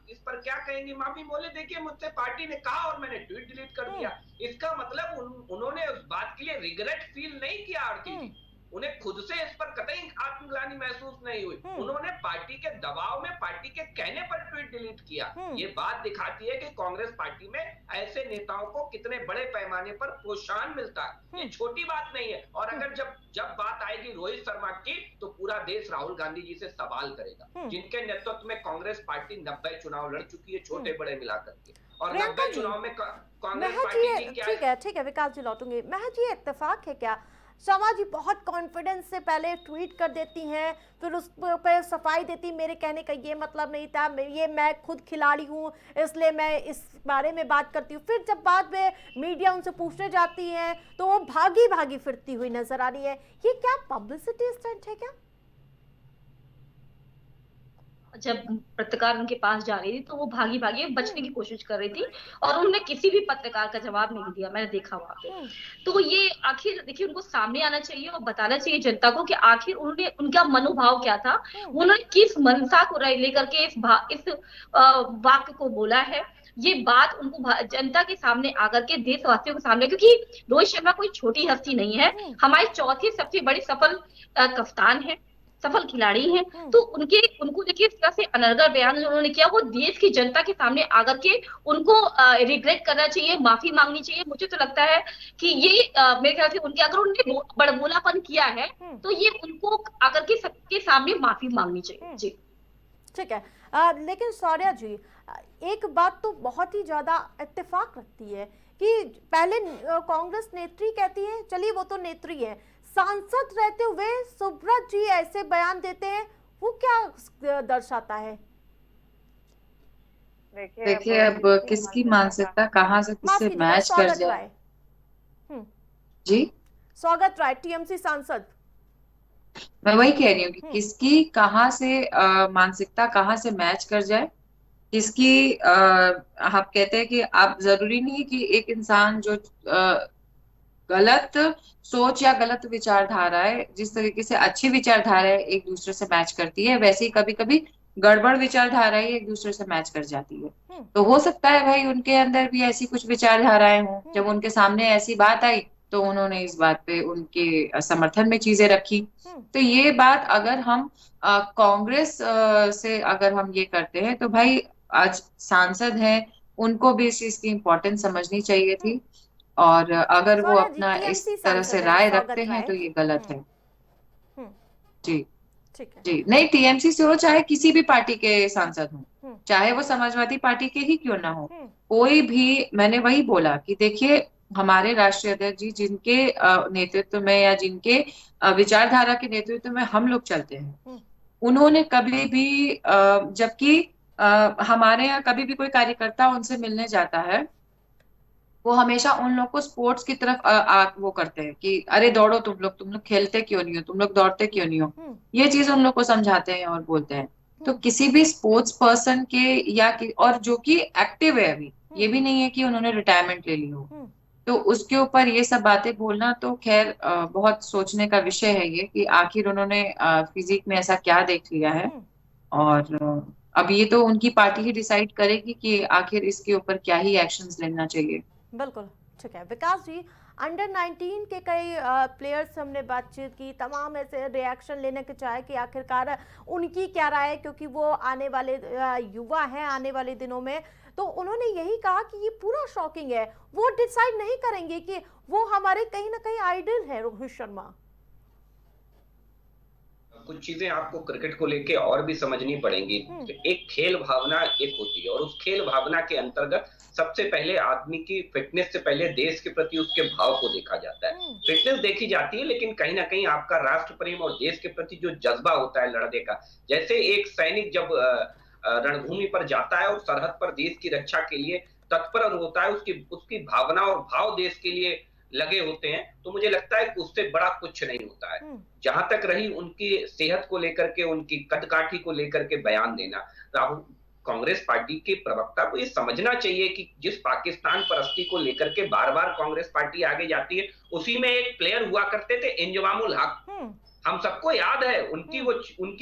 इस पर क्या कहेंगे, माफी बोले देखिए मुझसे पार्टी ने कहा और मैंने ट्वीट डिलीट कर दिया। इसका मतलब उन्होंने उस बात के लिए रिग्रेट फील नहीं किया आरती जी, उन्हें खुद से इस पर कतई आत्मग्लानि महसूस नहीं हुई। उन्होंने पार्टी के दबाव में, पार्टी के कहने पर ट्वीट डिलीट किया। ये बात दिखाती है कि कांग्रेस पार्टी में ऐसे नेताओं को कितने बड़े पैमाने पर प्रोत्साहन मिलता है। ये छोटी बात नहीं है। और अगर जब बात आएगी रोहित शर्मा की तो पूरा देश राहुल गांधी जी से सवाल करेगा, जिनके नेतृत्व में कांग्रेस पार्टी 90 चुनाव लड़ चुकी है, छोटे बड़े मिलाकर के, और 90 चुनाव में कांग्रेस पार्टी की क्या। ठीक है विकास जी लौटूंगी। महज ये इत्तेफाक है क्या? शमा जी बहुत कॉन्फिडेंस से पहले ट्वीट कर देती हैं, फिर उस पर सफाई देती, मेरे कहने का ये मतलब नहीं था, ये मैं खुद खिलाड़ी हूँ इसलिए मैं इस बारे में बात करती हूँ। फिर जब बाद में मीडिया उनसे पूछने जाती है तो वो भागी फिरती हुई नजर आ रही है। ये क्या पब्लिसिटी स्टंट है क्या? जब पत्रकार उनके पास जा रही थी तो वो भागी बचने की कोशिश कर रही थी, और उन्होंने किसी भी पत्रकार का जवाब नहीं दिया, मैंने देखा वहां पे। तो ये आखिर देखिए उनको सामने आना चाहिए और बताना चाहिए जनता को कि आखिर उनका मनोभाव क्या था, उन्होंने किस मंशा को लेकर के इस वाक्य को बोला है, ये बात उनको जनता के सामने आकर के देशवासियों के सामने, क्योंकि रोहित शर्मा कोई छोटी हस्ती नहीं है, हमारी चौथी सबसे बड़ी सफल कप्तान है, सफल खिलाड़ी हैं, तो उनको देखिए इस तरह से अनर्गल बयान जो उन्होंने किया वो देश की जनता के सामने आकर के उनको रिग्रेट करना चाहिए, माफी मांगनी चाहिए। मुझे तो लगता है कि ये मेरे ख्याल से उनके अगर उन्होंने बड़बोलापन किया है तो ये उनको आकर के सबके सामने माफी मांगनी चाहिए। जी ठीक है, लेकिन शौर्या जी, एक बात तो बहुत ही ज्यादा इत्तेफाक रखती है कि पहले कांग्रेस नेत्री कहती है, चलिए वो तो नेत्री है, सांसद रहते हुए सुब्रत जी ऐसे बयान देते हैं, वो क्या दर्शाता है? देखिए अब किसकी मानसिकता कहाँ से किससे मैच कर जाए। जी स्वागत राय, टीएमसी सांसद। मैं वही कह रही हूँ कि किसकी कहाँ से मानसिकता कहाँ से मैच कर जाए, किसकी आप कहते हैं कि आप जरूरी नहीं है कि एक इंसान जो गलत सोच या गलत विचारधारा है, जिस तरीके से अच्छी विचारधारा है एक दूसरे से मैच करती है, वैसे ही कभी कभी गड़बड़ विचारधारा ही एक दूसरे से मैच कर जाती है। तो हो सकता है भाई उनके अंदर भी ऐसी कुछ विचारधाराएं हों, जब उनके सामने ऐसी बात आई तो उन्होंने इस बात पे उनके समर्थन में चीजें रखी। तो ये बात अगर हम कांग्रेस से अगर हम ये करते हैं तो भाई आज सांसद हैं, उनको भी इस चीज की इम्पोर्टेंस समझनी चाहिए थी, और अगर वो अपना इस तरह से राय रखते हैं तो ये गलत है। जी जी, नहीं टीएमसी से हो चाहे किसी भी पार्टी के सांसद हो, चाहे वो समाजवादी पार्टी के ही क्यों ना हो, कोई भी, मैंने वही बोला कि देखिए हमारे राष्ट्रीय अध्यक्ष जी जिनके नेतृत्व में या जिनके विचारधारा के नेतृत्व में हम लोग चलते हैं, उन्होंने कभी भी जबकि हमारे यहाँ कभी भी कोई कार्यकर्ता उनसे मिलने जाता है, वो हमेशा उन लोग को स्पोर्ट्स की तरफ वो करते हैं कि अरे दौड़ो तुम लोग खेलते क्यों नहीं हो, तुम लोग दौड़ते क्यों नहीं हो, ये चीज उन लोग को समझाते हैं और बोलते हैं। तो किसी भी स्पोर्ट्स पर्सन के और जो कि एक्टिव है अभी, ये भी नहीं है कि उन्होंने रिटायरमेंट ले ली हो, तो उसके ऊपर ये सब बातें बोलना तो खैर बहुत सोचने का विषय है ये कि आखिर उन्होंने फिजिक में ऐसा क्या देख लिया है, और अब ये तो उनकी पार्टी ही डिसाइड करेगी कि आखिर इसके ऊपर क्या ही एक्शंस लेना चाहिए। बिल्कुल ठीक है। विकास जी, अंडर 19 के कई प्लेयर्स से हमने बातचीत की, तमाम ऐसे रिएक्शन लेने के चाहे कि आखिरकार उनकी क्या राय है, क्योंकि वो आने वाले युवा हैं आने वाले दिनों में, तो उन्होंने यही कहा कि ये पूरा शॉकिंग है, वो डिसाइड नहीं करेंगे कि वो हमारे कहीं ना कहीं आइडल है रोहित शर्मा। कुछ चीजें आपको क्रिकेट को लेके और भी समझनी पड़ेंगी। एक खेल भावना एक होती है, और उस खेल भावना के अंतर्गत सबसे पहले आदमी की फिटनेस से पहले देश के प्रति उसके भाव को देखा जाता है। फिटनेस देखी जाती है, लेकिन कहीं ना कहीं आपका राष्ट्र प्रेम और देश के प्रति जो जज्बा होता है लड़ने का, जैसे एक सैनिक जब रणभूमि पर जाता है और सरहद पर देश की रक्षा के लिए तत्पर होता है, उसकी भावना और भाव देश के लिए लगे होते हैं, तो मुझे लगता है कि उससे बड़ा कुछ नहीं होता है। जहां तक रही उनकी सेहत को लेकर के, उनकी कदकाठी को लेकर के बयान देना, राहुल कांग्रेस पार्टी के प्रवक्ता को ये समझना चाहिए कि जिस पाकिस्तान परस्ती को लेकर के बार बार कांग्रेस पार्टी आगे जाती है, उसी में एक प्लेयर हुआ करते थे इंजमामुल हक। हम सबको याद है उनकी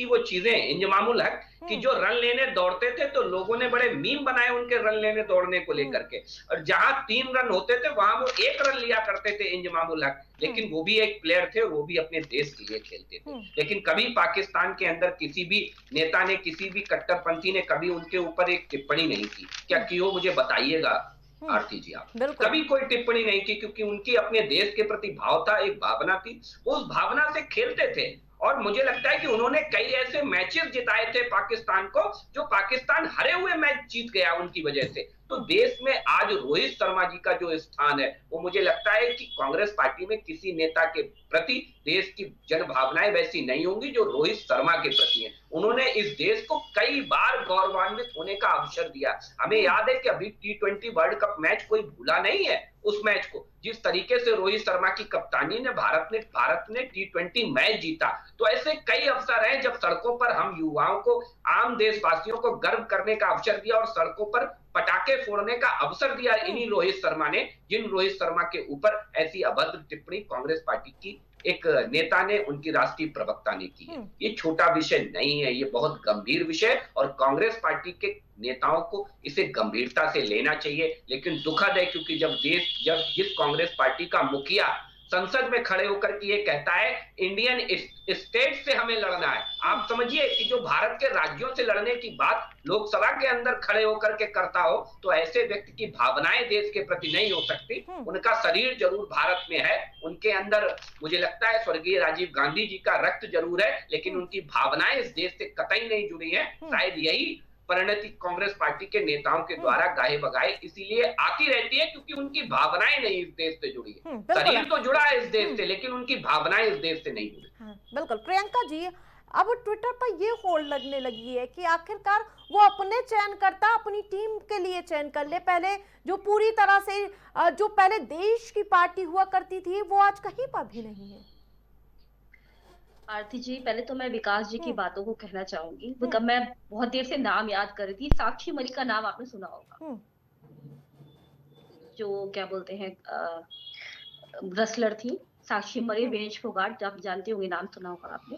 वो चीजें, इंजमामुल हक कि जो रन लेने दौड़ते थे तो लोगों ने बड़े मीम बनाए उनके रन लेने दौड़ने को लेकर के, और जहां 3 रन होते थे वहां वो 1 रन लिया करते थे इंजमामुल हक, लेकिन वो भी एक प्लेयर थे, वो भी अपने देश के लिए खेलते थे। लेकिन कभी पाकिस्तान के अंदर किसी भी नेता ने, किसी भी कट्टरपंथी ने कभी उनके ऊपर एक टिप्पणी नहीं की। क्या की हो मुझे बताइएगा आरती जी आप? कभी कोई टिप्पणी नहीं की, क्योंकि उनकी अपने देश के प्रति भाव था, एक भावना थी, उस भावना से खेलते थे। और मुझे लगता है कि उन्होंने कई ऐसे मैचेस जिताए थे पाकिस्तान को, जो पाकिस्तान हरे हुए मैच जीत गया उनकी वजह से। तो देश में आज रोहित शर्मा जी का जो स्थान है, वो मुझे लगता है कि कांग्रेस पार्टी में किसी नेता के प्रति देश की जन भावनाएं वैसी नहीं होंगी जो रोहित शर्मा के प्रति है। उन्होंने इस देश को कई बार गौरवान्वित होने का अवसर दिया। हमें याद है कि अभी T20 वर्ल्ड कप मैच कोई भूला नहीं है, उस मैच को जिस तरीके से रोहित शर्मा की कप्तानी ने भारत ने T20 मैच जीता। तो ऐसे कई अवसर हैं जब सड़कों पर हम युवाओं को, आम देशवासियों को गर्व करने का अवसर दिया और सड़कों पर पटाखे फोड़ने का अवसर दिया इन्हीं रोहित शर्मा ने, जिन रोहित शर्मा के ऊपर ऐसी अभद्र टिप्पणी कांग्रेस पार्टी की एक नेता ने, उनकी राष्ट्रीय प्रवक्ता ने की है। ये छोटा विषय नहीं है, ये बहुत गंभीर विषय, और कांग्रेस पार्टी के नेताओं को इसे गंभीरता से लेना चाहिए। लेकिन दुखद है, क्योंकि जब जिस कांग्रेस पार्टी का मुखिया संसद में खड़े होकर के ये कहता है इंडियन स्टेट से हमें लड़ना है, आप समझिए कि जो भारत के राज्यों से लड़ने की बात लोकसभा के अंदर खड़े होकर के करता हो, तो ऐसे व्यक्ति की भावनाएं देश के प्रति नहीं हो सकती। उनका शरीर जरूर भारत में है, उनके अंदर मुझे लगता है स्वर्गीय राजीव गांधी जी का रक्त जरूर है, लेकिन उनकी भावनाएं इस देश से कतई नहीं जुड़ी है। शायद यही परिणति कांग्रेस पार्टी के नेताओं के द्वारा गाहे बगाए इसीलिए आती रहती है, क्योंकि उनकी भावनाएं नहीं इस देश से जुड़ी है। शरीर तो जुड़ा है इस देश से, लेकिन उनकी भावनाएं इस देश से नहीं जुड़ी। बिल्कुल। प्रियंका जी, अब ट्विटर पर ये होड़ लगने लगी है कि आखिरकार वो अपने चयन करता, अपनी टीम के लिए चयन कर ले। पहले जो पूरी तरह से जो पहले देश की पार्टी हुआ करती थी, वो आज कहीं पर भी नहीं है। आरती जी, पहले तो मैं विकास जी की बातों को कहना चाहूंगी। मैं बहुत देर से नाम याद कर रही थी, साक्षी मलिक का नाम आपने सुना होगा, जो क्या बोलते हैं रेसलर थी साक्षी मलिक, विनेश फोगाट, आप जानते होंगे, नाम सुना होगा आपने।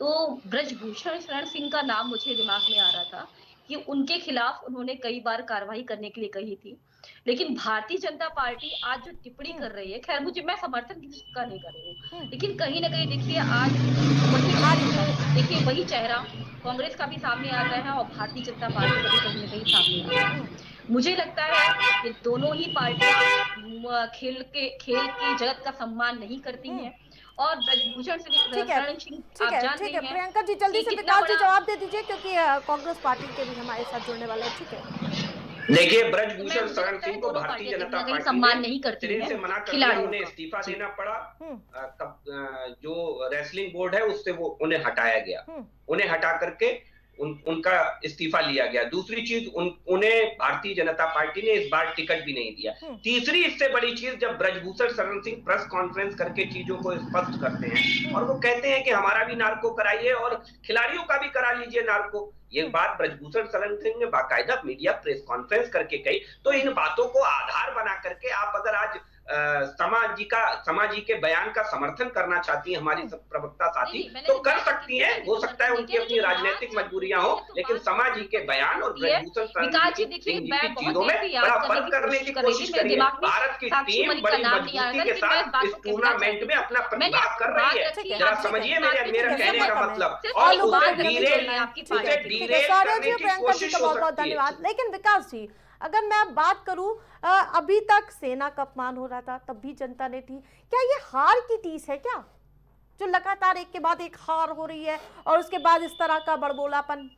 तो ब्रजभूषण शरण सिंह का नाम मुझे दिमाग में आ रहा था कि उनके खिलाफ उन्होंने कई बार कार्रवाई करने के लिए कही थी, लेकिन भारतीय जनता पार्टी आज जो टिप्पणी कर रही है, खैर मुझे, मैं समर्थन किसका नहीं कर रही हूँ, लेकिन कहीं ना कहीं देखिए आज देखिए वही चेहरा कांग्रेस का भी सामने आ रहा है और भारतीय जनता पार्टी का भी कहीं ना कहीं सामने आ रहा है। मुझे लगता है कि दोनों ही पार्टियां खेल के जगत का सम्मान नहीं करती हैं, और ब्रजभूषण शरण सिंह आप जानते हैं। प्रियंका जी, जल्दी से विकास जी जवाब दे दीजिए, क्योंकि कांग्रेस पार्टी के भी हमारे साथ जुड़ने वाले हैं। ठीक है, देखिए, ब्रजभूषण शरण सिंह को भारतीय जनता पार्टी सम्मान नहीं करती है, से मना कर दिया, उन्हें इस्तीफा देना पड़ा। जो रेसलिंग बोर्ड है उससे वो उन्हें हटाया गया, उन्हें हटा करके उनका इस्तीफा लिया गया। दूसरी चीज, उन्हें भारतीय जनता पार्टी ने इस बार टिकट भी नहीं दिया। तीसरी इससे बड़ी चीज, जब ब्रजभूषण शरण सिंह प्रेस कॉन्फ्रेंस करके चीजों को स्पष्ट करते हैं और वो कहते हैं कि हमारा भी नार्को कराइए और खिलाड़ियों का भी करा लीजिए नार्को, ये बात ब्रजभूषण शरण सिंह ने बाकायदा मीडिया प्रेस कॉन्फ्रेंस करके कही। तो इन बातों को आधार बना करके आप अगर आज समाजी के बयान का समर्थन करना चाहती हैं हमारी प्रवक्ता साथी, तो कर सकती हैं। हो सकता है उनकी अपनी राजनीतिक मजबूरियां हो, लेकिन समाजी के बयान और ब्रजभूषण शरण सिंह जी की चीजों में बड़ा फर्क करने की कोशिश करिए। भारत की टीम बड़ी मजबूती के साथ इस टूर्नामेंट में अपना प्रतिभाग कर रही है, जरा समझिए मेरा कहने का मतलब। और उसे डीरेल करने की कोशिश हो सकती है। लेकिन विकास जी, अगर मैं बात करूं, अभी तक सेना का अपमान हो रहा था, तब भी जनता ने थी। क्या ये हार की टीस है क्या, जो लगातार एक के बाद एक हार हो रही है और उसके बाद इस तरह का बड़बोलापन?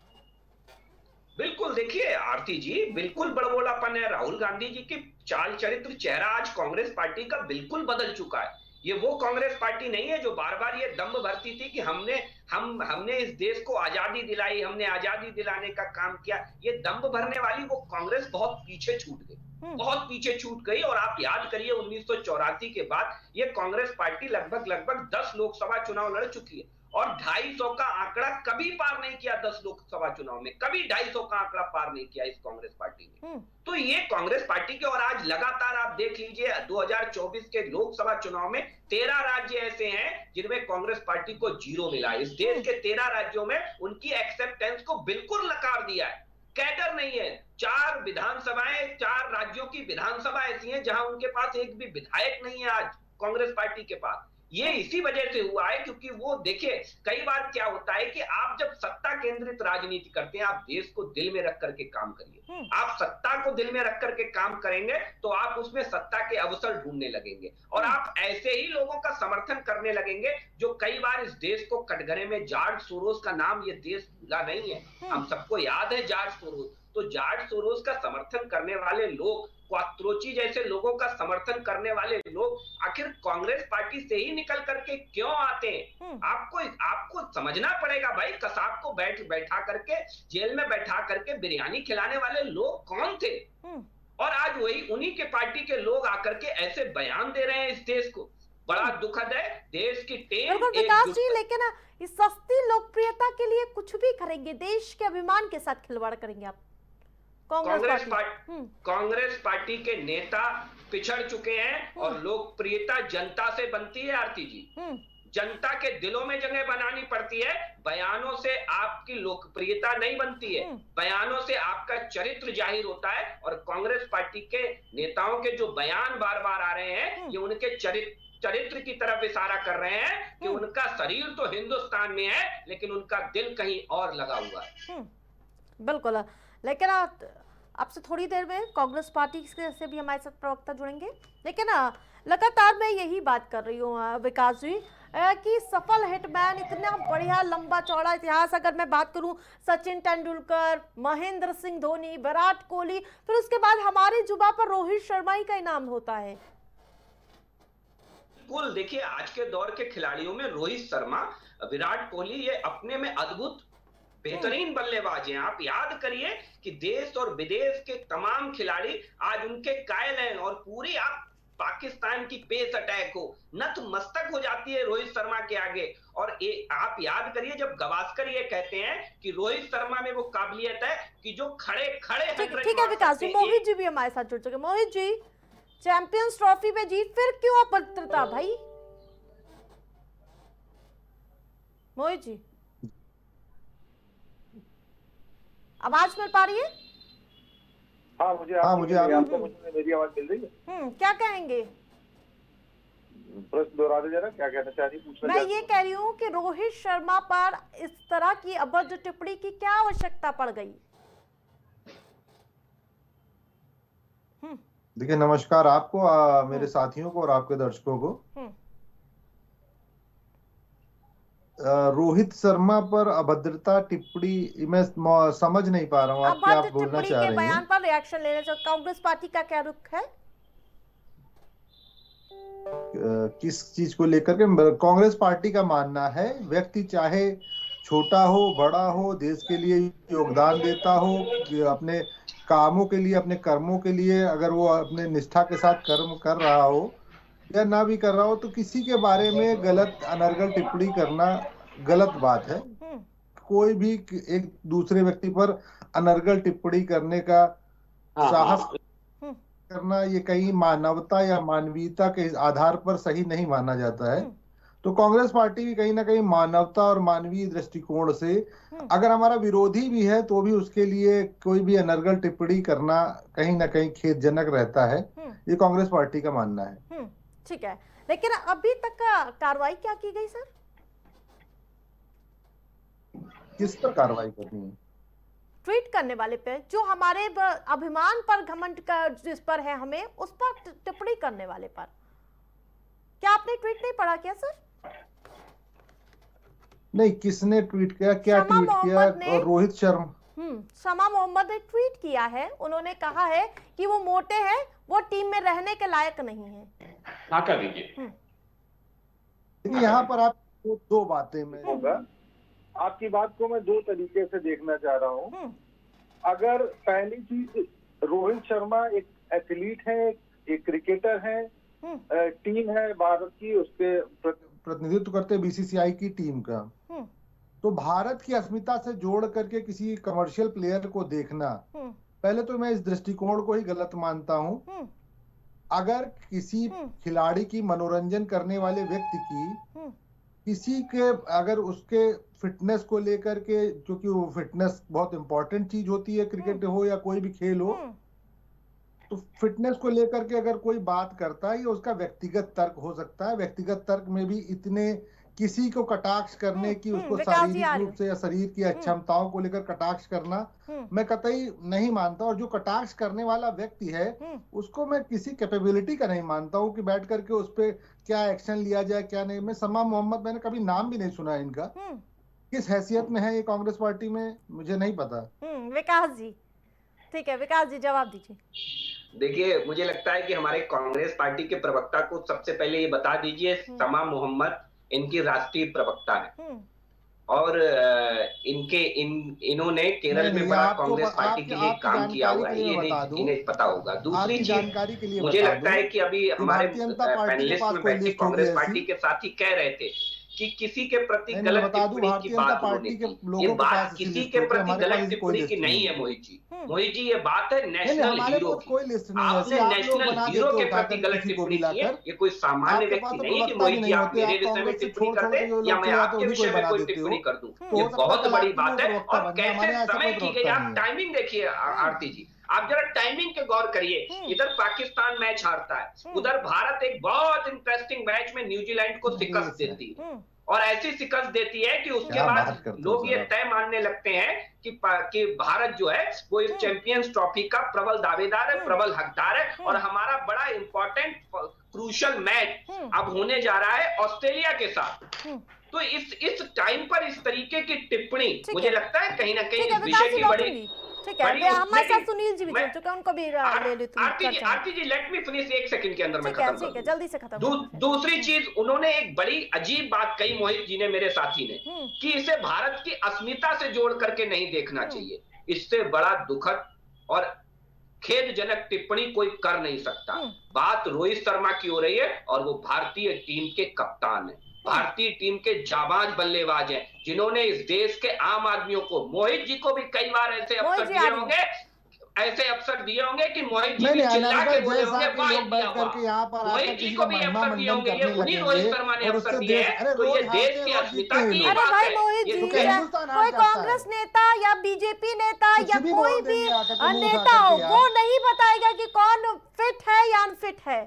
बिल्कुल, देखिए आरती जी, बिल्कुल बड़बोलापन है। राहुल गांधी जी की चाल चरित्र, चेहरा आज कांग्रेस पार्टी का बिल्कुल बदल चुका है। ये वो कांग्रेस पार्टी नहीं है जो बार बार ये दम्भ भरती थी कि हमने इस देश को आजादी दिलाई, हमने आजादी दिलाने का काम किया। ये दम्भ भरने वाली वो कांग्रेस बहुत पीछे छूट गई, बहुत पीछे छूट गई। और आप याद करिए 1984 के बाद ये कांग्रेस पार्टी लगभग 10 लोकसभा चुनाव लड़ चुकी है और 250 का आंकड़ा कभी पार नहीं किया। 10 लोकसभा चुनाव में कभी 250 का आंकड़ा पार नहीं किया इस कांग्रेस पार्टी ने। तो ये कांग्रेस पार्टी के, और आज लगातार आप देख लीजिए 2024 के लोकसभा चुनाव में 13 राज्य ऐसे हैं जिनमें कांग्रेस पार्टी को 0 मिला है। इस देश के 13 राज्यों में उनकी एक्सेप्टेंस को बिल्कुल नकार दिया है, कैडर नहीं है। 4 विधानसभाएं, 4 राज्यों की विधानसभा ऐसी हैं जहां उनके पास एक भी विधायक नहीं है आज कांग्रेस पार्टी के पास। ये इसी वजह से हुआ है क्योंकि वो, देखिए कई बार क्या होता है कि आप जब सत्ता केंद्रित राजनीति करते हैं, आप देश को दिल में रख करके काम करिए। आप सत्ता को दिल में रख करके काम करेंगे तो आप उसमें सत्ता के अवसर ढूंढने लगेंगे और आप ऐसे ही लोगों का समर्थन करने लगेंगे जो कई बार इस देश को कटघरे में, जॉर्ज सोरोस का नाम ये देश भूला नहीं है, हम सबको याद है जॉर्ज सोरोस। तो जॉर्ज सोरोस का समर्थन करने वाले लोग, क्वात्रोची जैसे लोगों का समर्थन करने वाले लोग आखिर कांग्रेस पार्टी से ही निकल करके क्यों आते हैं? आपको समझना पड़ेगा भाई, कसाब को बैठा करके जेल में बैठा करके बिरयानी खिलाने वाले लोग कौन थे? और आज वही उन्हीं के पार्टी के लोग आकर के ऐसे बयान दे रहे हैं इस देश को। बड़ा दुखद है। देश की टीम विकास जी, लेकिन इस सस्ती लोकप्रियता के लिए कुछ भी करेंगे, देश के अभिमान के साथ खिलवाड़ करेंगे आप? कांग्रेस पार्टी के नेता पिछड़ चुके हैं और लोकप्रियता जनता से बनती है आरती जी। जनता के दिलों में जगह बनानी पड़ती है। बयानों से आपकी लोकप्रियता नहीं बनती है, बयानों से आपका चरित्र जाहिर होता है। और कांग्रेस पार्टी के नेताओं के जो बयान बार बार आ रहे हैं, ये उनके चरित्र की तरफ इशारा कर रहे हैं कि उनका शरीर तो हिंदुस्तान में है, लेकिन उनका दिल कहीं और लगा हुआ है। बिल्कुल। लेकिन आपसे थोड़ी देर में कांग्रेस पार्टी से भी हमारे साथ प्रवक्ता जुड़ेंगे। लेकिन लगातार मैं यही बात कर रही हूँ विकास जी कि सफल हिटमैन, इतना बढ़िया लंबा चौड़ा इतिहास, अगर मैं बात करूं सचिन तेंदुलकर, महेंद्र सिंह धोनी, विराट कोहली, फिर उसके बाद हमारे जुबा पर रोहित शर्मा ही का नाम होता है। बिल्कुल, देखिए आज के दौर के खिलाड़ियों में रोहित शर्मा, विराट कोहली, ये अपने में अद्भुत बेहतरीन बल्लेबाज हैं। आप याद करिए कि देश और विदेश के तमाम खिलाड़ी आज उनके कायल हैं, और पूरी आप पाकिस्तान की पेस अटैक हो नतमस्तक हो जाती है रोहित शर्मा के आगे। और आप याद करिए जब गावस्कर ये कहते हैं कि रोहित शर्मा में वो काबिलियत है कि जो खड़े खड़े ठीक है विकास जी, मोहित जी भी हमारे साथ जुड़ चुके। मोहित जी, चैंपियंस ट्रॉफी में जीत, फिर क्यों अभद्रता भाई? मोहित जी आवाज मिल पा रही है? हाँ, मुझे मेरी आवाज मिल रही है। क्या कहेंगे? प्रश्न दोहरा दे जरा, क्या कहना चाह रही है? मैं ये कह रही हूँ कि रोहित शर्मा पर इस तरह की अभद्र टिप्पणी की क्या आवश्यकता पड़ गई? देखिए, नमस्कार आपको, मेरे साथियों को और आपके दर्शकों को। रोहित शर्मा पर अभद्रता टिप्पणी मैं समझ नहीं पा रहा हूँ आप क्या बोलना चाह रहे हैं। बयान पर रिएक्शन लेना चाहिए, कांग्रेस पार्टी का क्या रुख है? किस चीज को लेकर के? कांग्रेस पार्टी का मानना है व्यक्ति चाहे छोटा हो बड़ा हो, देश के लिए योगदान देता हो, अपने कामों के लिए, अपने कर्मों के लिए अगर वो अपने निष्ठा के साथ कर्म कर रहा हो या ना भी कर रहा हो, तो किसी के बारे में गलत अनर्गल टिप्पणी करना गलत बात है। कोई भी एक दूसरे व्यक्ति पर अनर्गल टिप्पणी करने का साहस करना, ये कहीं मानवता या मानवीयता के आधार पर सही नहीं माना जाता है। तो कांग्रेस पार्टी भी कहीं ना कहीं मानवता और मानवीय दृष्टिकोण से अगर हमारा विरोधी भी है तो भी उसके लिए कोई भी अनर्गल टिप्पणी करना कहीं ना कहीं खेदजनक रहता है, ये कांग्रेस पार्टी का मानना है। ठीक है, लेकिन अभी तक कार्रवाई क्या की गई सर? किस पर कार्रवाई करनी है? ट्वीट करने वाले पे, जो हमारे अभिमान पर घमंड का जिस पर है, हमें उस पर टिप्पणी करने वाले पर। क्या आपने ट्वीट नहीं पढ़ा क्या सर? नहीं, किसने ट्वीट किया? क्या ट्वीट किया? और रोहित शर्मा शमा मोहम्मद ने ट्वीट किया है। उन्होंने कहा है कि वो मोटे हैं, वो टीम में रहने के लायक नहीं है। हाँ कर दीजिए। यहाँ पर आप दो बातें में होगा, आपकी बात को मैं दो तरीके से देखना चाह रहा हूँ। अगर पहली चीज, रोहित शर्मा एक एथलीट है, एक क्रिकेटर है, टीम है भारत की, उसके प्रतिनिधित्व करते बीसीसीआई की टीम का, तो भारत की अस्मिता से जोड़ करके किसी कमर्शियल प्लेयर को देखना, पहले तो मैं इस दृष्टिकोण को ही गलत मानता हूं। अगर किसी खिलाड़ी की मनोरंजन करने वाले व्यक्ति की किसी के अगर उसके फिटनेस को लेकर के, क्योंकि वो फिटनेस बहुत इंपॉर्टेंट चीज होती है, क्रिकेट हो या कोई भी खेल हो, तो फिटनेस को लेकर के अगर कोई बात करता है, ये उसका व्यक्तिगत तर्क हो सकता है। व्यक्तिगत तर्क में भी इतने किसी को कटाक्ष करने की, उसको शारीरिक रूप से या शरीर की क्षमताओं को लेकर कटाक्ष करना मैं कतई नहीं मानता। और जो कटाक्ष करने वाला व्यक्ति है उसको मैं किसी कैपेबिलिटी का नहीं मानता हूँ कि बैठ करके उस पर क्या एक्शन लिया जाए क्या नहीं। मैं शमा मोहम्मद, मैंने कभी नाम भी नहीं सुना इनका, किस हैसियत में है ये कांग्रेस पार्टी में मुझे नहीं पता। विकास जी, ठीक है, विकास जी जवाब दीजिए। देखिए, मुझे लगता है कि हमारे कांग्रेस पार्टी के प्रवक्ता को सबसे पहले ये बता दीजिए, शमा मोहम्मद इनकी राष्ट्रीय प्रवक्ता है और इन्होंने केरल में बड़ा कांग्रेस पार्टी के लिए काम किया हुआ है, ये इन्हें पता होगा। दूसरी चीज, मुझे लगता है कि अभी हमारे पैनलिस्ट में बैठे कांग्रेस पार्टी के साथी कह रहे थे कि किसी के प्रति नहीं, गलत मैं बता दूं, टिप्पणी की भारतीय जनता बात पार्टी होने के की। लोगों ये के बात पास ऐसी किसी लिस्ट के होती है, प्रति हमारे गलत पास ऐसी कोई टिप्पणी की लिस्ट नहीं नहीं है मोहित जी। मोहित जी, ये बात है नहीं, नेशनल हमारे हीरो पास की। कोई लिस्ट नहीं है। आपने ऐसे आप लोग नेशनल बना हीरो देते के उठाकर प्रति गलत किसी को टिप्पणी भी की है। लाकर। ये कोई सामान्य आपके पास व्यक्ति तो नहीं है कि प्रवक्ता भी मोहित जी नहीं आप होते, मेरे आप विषय में कांग्रेस से टिप्पणी छोड़ कर छोड़ दें के जो या लोग मैं चले जाते हैं आपके उन्हीं को विषय ही में बना कोई देते हो। टिप्पणी कर दूं। तो ये हो सकता है बहुत कल बड़ी आपके बात लिए है। प्रवक्ता और बन जाए, कैसे हमारे यहाँ ऐसा समय कोई की गई, प्रवक्ता आप नहीं है। टाइमिंग देखिए आरती जी, आप जरा टाइमिंग पे गौर करिए। इधर पाकिस्तान मैच हारता है, उधर भारत एक बहुत इंटरेस्टिंग मैच में न्यूजीलैंड को शिकस्त देती है, और ऐसी शिकस्त देती है कि उसके क्या बात बाद करते हो लोग सर ये आप। तय मानने लगते हैं कि भारत जो है वो इस चैंपियंस ट्रॉफी का प्रबल दावेदार है, प्रबल हकदार है। और हमारा बड़ा इंपॉर्टेंट क्रूशियल मैच अब होने जा रहा है ऑस्ट्रेलिया के साथ। तो इस टाइम पर इस तरीके की टिप्पणी मुझे लगता है कहीं ना कहीं इस विषय की बड़ी ठीक है, हमारे साथ सुनील जी भी जुड़ चुके हैं, उनको भी ले लेती हूं। आरती जी लेट मी फिनिश, एक सेकंड के अंदर मैं खत्म कर दूं। जल्दी से खत्म। दूसरी चीज, उन्होंने एक बड़ी अजीब बात कही मोहित जी ने, मेरे साथी ने, कि इसे भारत की अस्मिता से जोड़ करके नहीं देखना चाहिए। इससे बड़ा दुखद और खेदजनक टिप्पणी कोई कर नहीं सकता। बात रोहित शर्मा की हो रही है और वो भारतीय टीम के कप्तान है, भारतीय टीम के जाबाज बल्लेबाज हैं, जिन्होंने इस देश के आम आदमियों को, मोहित जी को भी कई बार ऐसे अवसर दिए होंगे, कि मोहित जी भी चिल्ला के बोले होंगे वाह इंडिया वाह। मोहित जी को भी अवसर दिए होंगे, ये उन्हीं रोहित शर्मा ने अवसर दिए हैं। तो ये देश की अस्मिता की अरे बात भाई है। मोहित ये जी, हिंदुस्तान हार कोई जाता है। कांग्रेस नेता या बीजेपी नेता कुछ या भी कोई बोल भी देंगे आकर के मुंह उठा नेता हो, करके वो यार। नहीं बताएगा कि कौन फिट है या अनफिट है।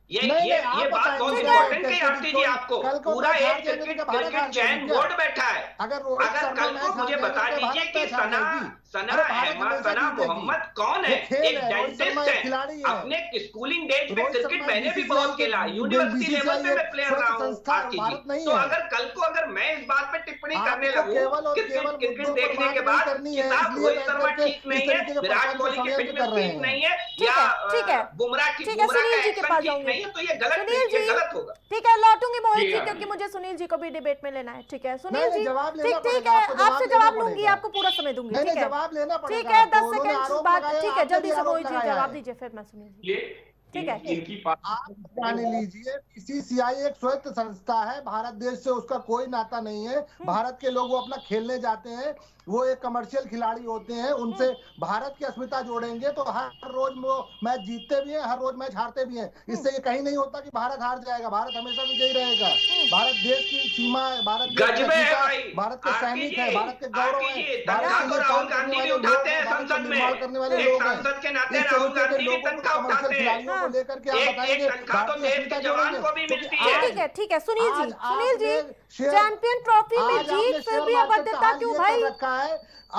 ये नहीं, ये आप ये बात बहुत बताएंगे इंपॉर्टेंट है कैसे आरती जी आपको। कल को पूरा मैच एक हार जाएंगे तो भारत हार क्रिकेट चैन जाएगी क्या? बोर्ड बैठा है। अगर रोहित अगर शर्मा कल मैच को हार मुझे जाएंगे बता तो दीजिए भारत कि मैच हार जाएगी। सना अरे भारत अहमद, हमेशा सना जीतेगी। मोहम्मद कौन ये है? खेल एक है, रोहित शर्मा डेंटिस्ट एक खिलाड़ी है। अपने स्कूलिंग डेज में रोहित क्रिकेट शर्मा मैंने भी BCCI बहुत खेला, यूनिवर्सिटी लेवल पे मैं प्लेयर रहा हूँ संस्था है, आरती जी। भारत नहीं तो है। अगर कल को अगर मैं इस बात पे टिप्पणी करने आपको लगूं केवल और केवल क्रिकेट मुद्दों पर देखने बात के नहीं बाद करनी कि है, साहब इसलिए रोहित बैठ शर्मा करके ठीक इस नहीं तरीके है, के विराट प्रचार कोहली की षड्यंत्र फिटनेस कर रहे ठीक हैं। नहीं है, ठीक या है, ठीक है। बुमराह की ठीक है, बुमराह का सुनील जी के एक्शन पास ठीक जाऊंगी। नहीं है, तो ये गलत सुनील जी, गलत होगा। ठीक है, लौटूंगी मोहित जी, जी, हाँ। क्योंकि मुझे सुनील जी को भी डिबेट में लेना है। ठीक है सुनील नहीं, जी, जवाब लेना ठीक पड़ेगा, है, आपको आपसे जवाब जवाब लेना लूंगी, पड़ेगा। आपको पूरा समय दूंगी। नहीं, ठीक है, जवाब लेना पड़ेगा ठीक है, 10 आपको। उन्होंने सेकंड आरोप बाद, लगाया, ठीक है, आपने जल्दी भी से आरोप मोहित जी लगाया जवाब है। दीजिए, फिर मैं सुनील जी। ये ठीक है, इनकी बात आप जान लीजिए, बीसीसीआई एक स्वायत्त संस्था है, भारत देश से उसका कोई नाता नहीं है। भारत के लोग वो अपना खेलने जाते हैं, वो एक कमर्शियल खिलाड़ी होते हैं, उनसे भारत की अस्मिता जोड़ेंगे तो हर रोज वो मैच जीतते भी हैं, हर रोज मैच हारते भी हैं। इससे ये कहीं नहीं होता कि भारत हार जाएगा, भारत हमेशा विजयी रहेगा। भारत देश की सीमा है, भारत देश की गजबे है अस्मिता, भाई। भारत के सैनिक है, भारत के गौरव आरती है, जी, भारत तनख्वाह के तो लिए राहुल काम करने गांधी भी वाले लोग उठाते हैं, हैं भारत का संसद निर्माण में। करने वाले एक लोग हैं। सांसद के नाते इस राहुल तरीके के गांधी भी लोगों को, तनख्वाह कमर्शियल उठाते हैं। खिलाड़ियों को लेकर के आप एक बताएंगे तनख्वाह तो भारतीय देश अस्मिता के जवान जोड़ेंगे। को भी क्योंकि मिलती है। ठीक है सुनील जी, आज सुनील जी, आपने शेयर- चैंपियन ट्रॉफी में आज जीत आपने फिर शेयर भी मार्केट का अभद्रता हाल क्यों ये भाई? कर रखा है।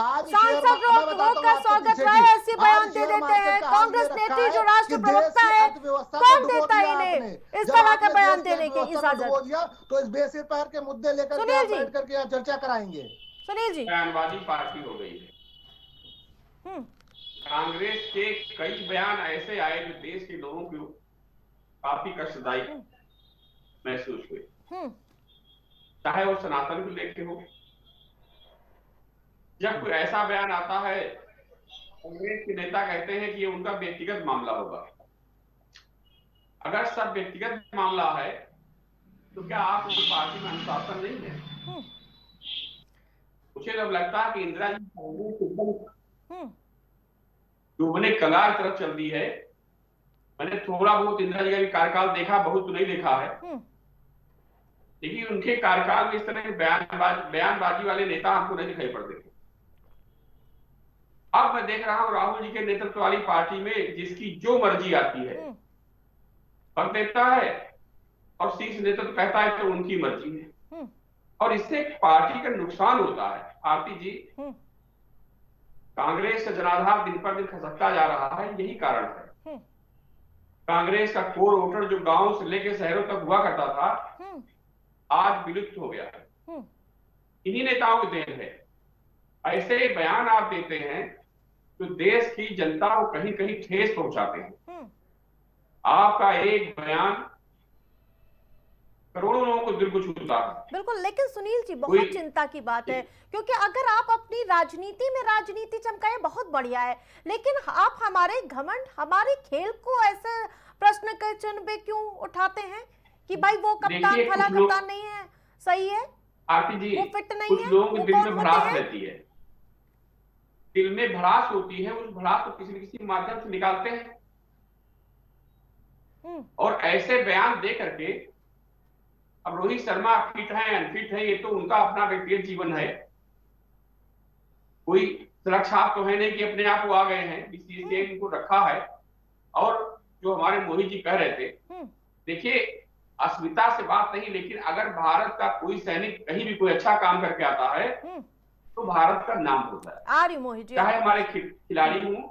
आज सांसद रोक का स्वागत रहा है, ऐसे बयान दे देते हैं। कांग्रेस नेत्री जो राष्ट्र प्रवक्ता है, कौन देता है इन्हें इस तरह का बयान देने की इजाजत? तो इस बेसिर पैर के मुद्दे लेकर के सुनील आप जी। बैठ करके यहाँ चर्चा कराएंगे। सुनील जी, बयानबाजी पार्टी हो गई है। कांग्रेस के कई बयान ऐसे आए जो देश के लोगों को काफी कष्टदायी महसूस हुए, चाहे वो सनातन को लेके हो। जब कोई ऐसा बयान आता है, कांग्रेस के नेता कहते हैं कि ये उनका व्यक्तिगत मामला होगा। अगर सब व्यक्तिगत मामला है तो क्या आप उस पार्टी में अनुशासन नहीं है? मुझे जब लगता है कि इंदिरा जी कांग्रेस एकदम डूबने कगार तरफ चल रही है। मैंने थोड़ा बहुत इंदिरा जी का भी कार्यकाल देखा, बहुत तो नहीं देखा है, लेकिन उनके कार्यकाल में इस तरह के बयानबाजी वाले नेता हमको नहीं दिखाई पड़ते थे। अब मैं देख रहा हूं राहुल जी के नेतृत्व वाली पार्टी में जिसकी जो मर्जी आती है पद देता है, और शीर्ष नेतृत्व कहता है तो उनकी मर्जी है, और इससे पार्टी का नुकसान होता है। आरती जी, कांग्रेस का जनाधार दिन पर दिन खसकता जा रहा है, यही कारण है। कांग्रेस का कोर वोटर जो गांव से लेकर शहरों तक हुआ करता था, आज विलुप्त हो गया है। इन्हीं नेताओं की देन है। ऐसे बयान आप देते हैं जो देश की जनता को कहीं कहीं ठेस पहुंचाते हैं। आपका एक बयान करोड़ों लोगों को दिल को छूता है। बिल्कुल, लेकिन सुनील जी बहुत चिंता की बात है, क्योंकि अगर आप अपनी राजनीति चमकाए बहुत बढ़िया है, लेकिन आप हमारे घमंड, हमारे खेल को ऐसे प्रश्न के चिन्ह पे क्यों उठाते हैं कि भाई वो कप्तान फला कप्तान नहीं है, सही है, आरती जी, वो फिट नहीं कुछ है, लोगों के वो दिल कौन में होते भड़ास हैं? रहती है, दिल में भड़ास होती है, उस भड़ास को किसी न किसी माध्यम से निकालते हैं और ऐसे बयान दे करके, अब रोहित शर्मा फिट है अनफिट है ये तो उनका अपना व्यक्तिगत जीवन है, कोई सुरक्षा तो है नहीं कि अपने आप वो आ गए हैं, बीसीसीआई ने उनको रखा है। और जो हमारे मोहित जी कह रहे थे, देखिए अस्मिता से बात नहीं, लेकिन अगर भारत का कोई सैनिक कहीं भी कोई अच्छा काम करके आता है तो भारत का नाम होता है, आ रही मोहित जी, चाहे हमारे खिलाड़ी हों,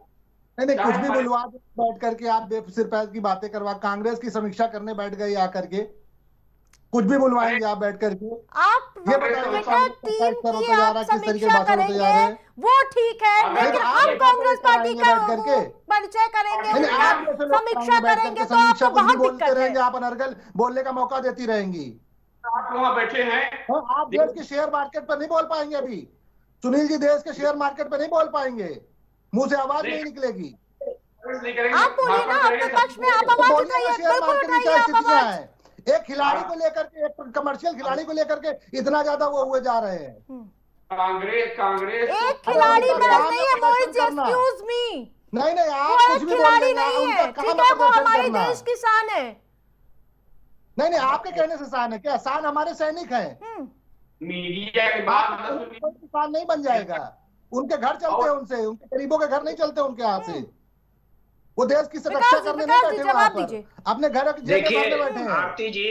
नहीं कुछ भी बुलवा बैठ करके आप बेसिर पैर की बातें करवा, कांग्रेस की समीक्षा करने बैठ गए आकर के, कुछ भी बुलवाएंगे आप बैठ करके, आप ये बताइए टीम की आप समीक्षा करेंगे वो ठीक है, लेकिन हम कांग्रेस पार्टी का परिचय करेंगे, समीक्षा करेंगे तो आपको बहुत दिक्कत है। आप अनर्गल बोलने का मौका देती रहेंगी। आप वहां बैठे हैं, आप देश के शेयर मार्केट पर नहीं बोल पाएंगे अभी, सुनील जी देश के शेयर मार्केट पर नहीं बोल पाएंगे, मुंह से आवाज नहीं निकलेगी। आप बोलिए ना, आपके पक्ष में आप आवाज उठाइए, बिल्कुल उठाइए आप आवाज। एक खिलाड़ी को लेकर के, एक कमर्शियल खिलाड़ी को लेकर के इतना ज्यादा वो हुए जा रहे हैं। कांग्रेस एक खिलाड़ी नहीं है मोहित जी, एक्सक्यूज मी, नहीं आप कुछ भी खिलाड़ी नहीं है, ठीक है, वो हमारे देश की शान है। नहीं आपके कहने से शान है क्या? शान हमारे सैनिक हैं। मीडिया के बाद शान नहीं बन जाएगा, उनके घर चलते हैं, उनसे उनके गरीबों के घर नहीं चलते उनके यहाँ से, वो देश की सुरक्षा करने नहीं बैठे वहां पर, अपने घर की जेबें भरने बैठे हैं। आरती जी,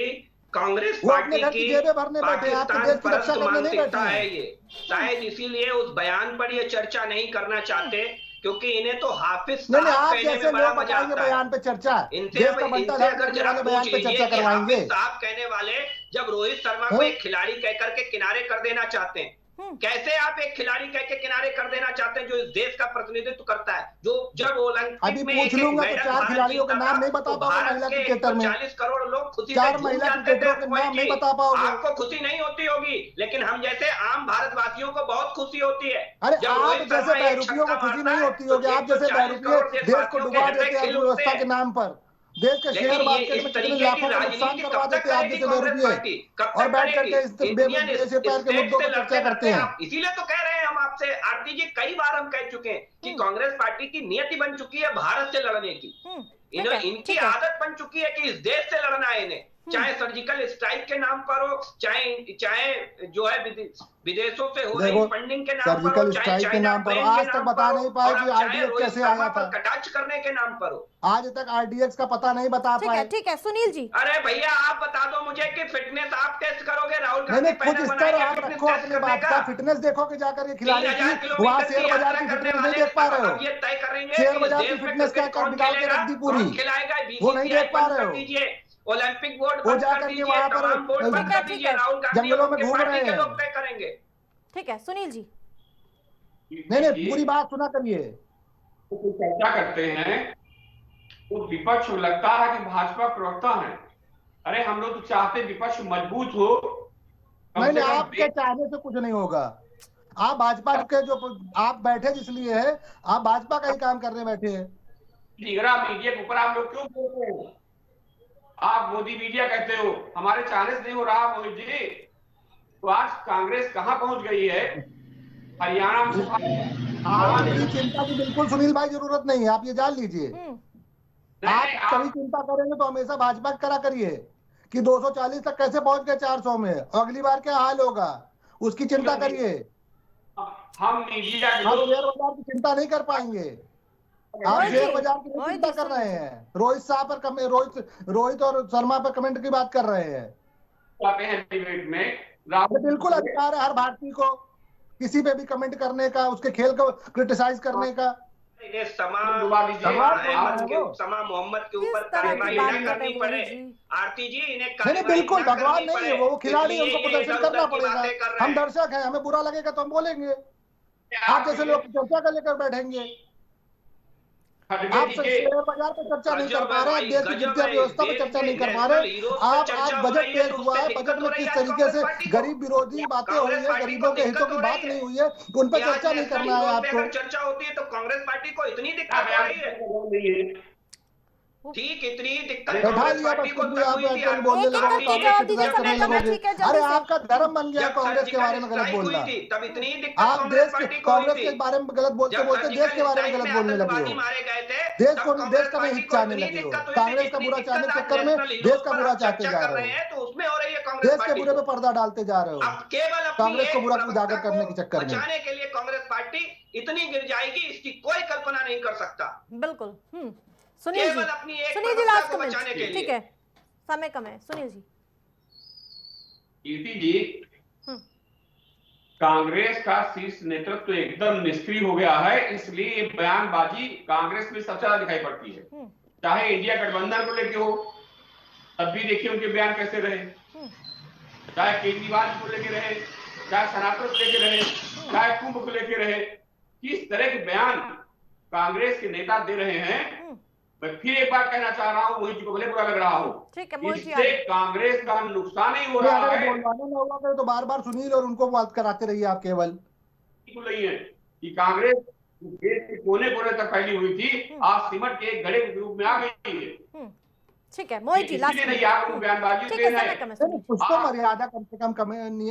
कांग्रेस वो अपने पार्टी घर की की जेबें भरने बैठे हैं, आपके देश की रक्षा करने नहीं बैठे है हैं। ये शायद इसीलिए उस बयान पर ये चर्चा नहीं करना चाहते, क्योंकि इन्हें तो हाफिज साहब कहने में बड़ा मजा आता है। बयान पे चर्चा, इनसे अगर जरा पूछ लीजिए कि हाफिज साहब कहने वाले जब रोहित शर्मा को एक खिलाड़ी कहकर के किनारे कर देना चाहते हैं, कैसे आप एक खिलाड़ी कह के किनारे कर देना चाहते हैं जो इस देश का प्रतिनिधित्व करता है, जो जब ओलंपिक में पूछ लूंगा तो 4 खिलाड़ियों के नाम नहीं बता पाऊंगा महिला क्रिकेटर में, 40 करोड़ लोग खुशी 4 महिला क्रिकेटरों के नाम नहीं बता पाओगे। आपको खुशी नहीं होती होगी, लेकिन हम जैसे आम भारतवासियों को बहुत खुशी होती है। अरे आप जैसे बहरूपियों को खुशी नहीं होती होगी, आप जैसे बहरूपिए देश को डुबा देते हैं अर्थव्यवस्था के नाम पर, देश के शेयर मार्केट में कितने लाखों का नुकसान करवा देते हैं आप जैसे बहरूपिए, और बैठ करके इस पैर के मुद्दों पर चर्चा करते हैं। इसीलिए तो कह रहे हैं हम आपसे, आरती जी, कई बार हम कह चुके हैं कि कांग्रेस पार्टी की नियति बन चुकी है भारत से लड़ने की, इनकी आदत बन चुकी है कि इस देश से लड़ना है इन्हें, चाहे सर्जिकल स्ट्राइक के नाम पर हो, चाहे जो है विदेशों से हो रही फंडिंग के नाम पर हो, चाहे स्ट्राइक के नाम पर, आज तक बता नहीं पाए कि आरडीएक्स कैसे आया था, कटाक्ष करने के नाम पर हो, आज तक आरडीएक्स का पता नहीं बता पाए। ठीक है सुनील जी, अरे भैया आप बता दो मुझे कि फिटनेस आप टेस्ट करोगे, राहुल गांधी कुछ स्तर आप रखो अपने बात का, फिटनेस देखो कि जाकर खिलाड़ी की, वहाँ शेयर बाजार की फिटनेस नहीं देख पा रहे हो, ये तय करेंगे शेयर बाजार की फिटनेस क्या निकाल के रख दी पूरी, वो नहीं देख पा रहे हो। ओलंपिक बोर्ड वो जाकर के वहाँ पर जंगलों में घूम रहे हैं, तय करेंगे। ठीक है सुनील जी, नहीं पूरी बात सुना करिए। चर्चा करते हैं वो विपक्ष लगता है कि भाजपा प्रवक्ता है, अरे हम लोग तो चाहते विपक्ष मजबूत हो। नहीं आपके चाहने से कुछ नहीं होगा, आप भाजपा के जो आप बैठे जिसलिए है, आप भाजपा का ही काम करने बैठे हैं। मीडिया के ऊपर आप लोग क्यों बोलते हो? आप मोदी मीडिया कहते हो, हमारे चाहने से नहीं हो रहा मोदी जी। तो आज कांग्रेस कहां पहुंच गई है? हरियाणा में चिंता की बिल्कुल सुनील भाई जरूरत नहीं है, आप ये जान लीजिए। आप कभी चिंता करेंगे तो हमेशा भाजपा करा करिए कि 240 तक कैसे पहुंच गए 400 में, अगली बार क्या हाल होगा उसकी चिंता करिए। हम मीडिया शेयर बाजार की चिंता नहीं कर पाएंगे, आप शेयर बाजार की चिंता कर रहे हैं। रोहित साहब पर रोहित और शर्मा पर कमेंट की बात कर रहे हैं। डिबेट में बिल्कुल अधिकार है हर भारतीय को किसी पे भी कमेंट करने का, उसके खेल को क्रिटिसाइज करने का। समा मोहम्मद के ऊपर कार्रवाई न करनी पड़े आरती जी, इन्हें बिल्कुल भगवान नहीं है वो खिलाड़ी, उनको प्रदर्शन करना पड़ेगा। हम दर्शक हैं, हमें बुरा लगेगा तो हम बोलेंगे, आप जैसे लोग चर्चा कर लेकर बैठेंगे। आप शेयर बाजार पे चर्चा नहीं कर पा रहे, देश की वित्तीय व्यवस्था पे चर्चा नहीं कर पा रहे, आप आज बजट पेश हुआ है, बजट में किस तरीके से गरीब विरोधी बातें हुई है, गरीबों के हितों की बात नहीं हुई है, उन पर चर्चा नहीं करना है आपको। चर्चा होती है तो कांग्रेस पार्टी को इतनी दिक्कत आ रही है। ठीक इतनी दिक्कत बैठा कांग्रेस लिया पार्टी बस को कुछ भी तब आप हुई थी। ऐसे बोलने एक-एक लगे करके कांग्रेस जवाब की दीजिए, तरफ करने समय कम है, लगे। ठीक है, जल्दी अरे से। आपका धर्म बन गया जब कांग्रेस के बारे में गलत सर्जिकल बोलना। हुई थी तब इतनी दिक्कत आप कांग्रेस देश पार्टी को कांग्रेस हुई के थी। बारे में गलत बोलते जब बोलते देश के बारे में सर्जिकल गलत स्ट्राइक बोलने में लगे हो। आतंकवादी मारे गए थे देश तब को कांग्रेस देश का नहीं पार्टी को चाहने इतनी लगे हो। दिक्कत हुई थी, कांग्रेस का जितनी बुरा चाहने दिक्कत के आज चक्कर में नेशनल देश हीरोज का पर बुरा आप चाहते चर्चा जा कर रहे रहे हो। हैं, तो उसमें हो रही है कांग्रेस देश के पार्टी। बुरे पे पर्दा डालते जा रहे हो। अब केवल अपनी कांग्रेस को एक बुरा प्रवक्ता उजागर करने के चक्कर में। बचाने के लिए कांग्रेस पार्टी इतनी गिर जाएगी इसकी कोई कल्पना नहीं कर सकता। बिल्कुल। सुनील जी, केवल अपनी एक सुनील जी प्रवक्ता लास्ट को कमेंट, बचाने के लिए। ठीक है, समय कम है, सुनील जी। कीर्ति जी, कांग्रेस का शीर्ष नेतृत्व एकदम निष्क्रिय हो गया है, इसलिए ये बयानबाजी कांग्रेस में सबसे ज्यादा दिखाई पड़ती है। चाहे इंडिया गठबंधन को लेके हो, तब भी देखिए उनके बयान कैसे रहे, चाहे केजरीवाल को लेके रहे, चाहे सनातन को लेके रहे, चाहे कुंभ को लेके रहे, किस तरह के बयान कांग्रेस के नेता दे रहे हैं। मैं फिर एक बार कहना चाह रहा हूँ, मोहित जी को भले बुरा लग रहा हो, ठीक है मोहित जी, इससे कांग्रेस का नुकसान ही हो रहा अगर है। बोलवाना ना हुआ करे तो बार बार सुनील और उनको बात कराते रहिए आप केवल। नहीं है कि कांग्रेस देश के कोने कोने तक फैली हुई थी, आज सिमट के एक घड़े के रूप में आ गई है। ठीक है मोहित जी लास्ट नहीं आप बयानबाजी ठीक दे है, रहे समय हैं। कम है, सुनील। कुछ तो मर्यादा कम से कम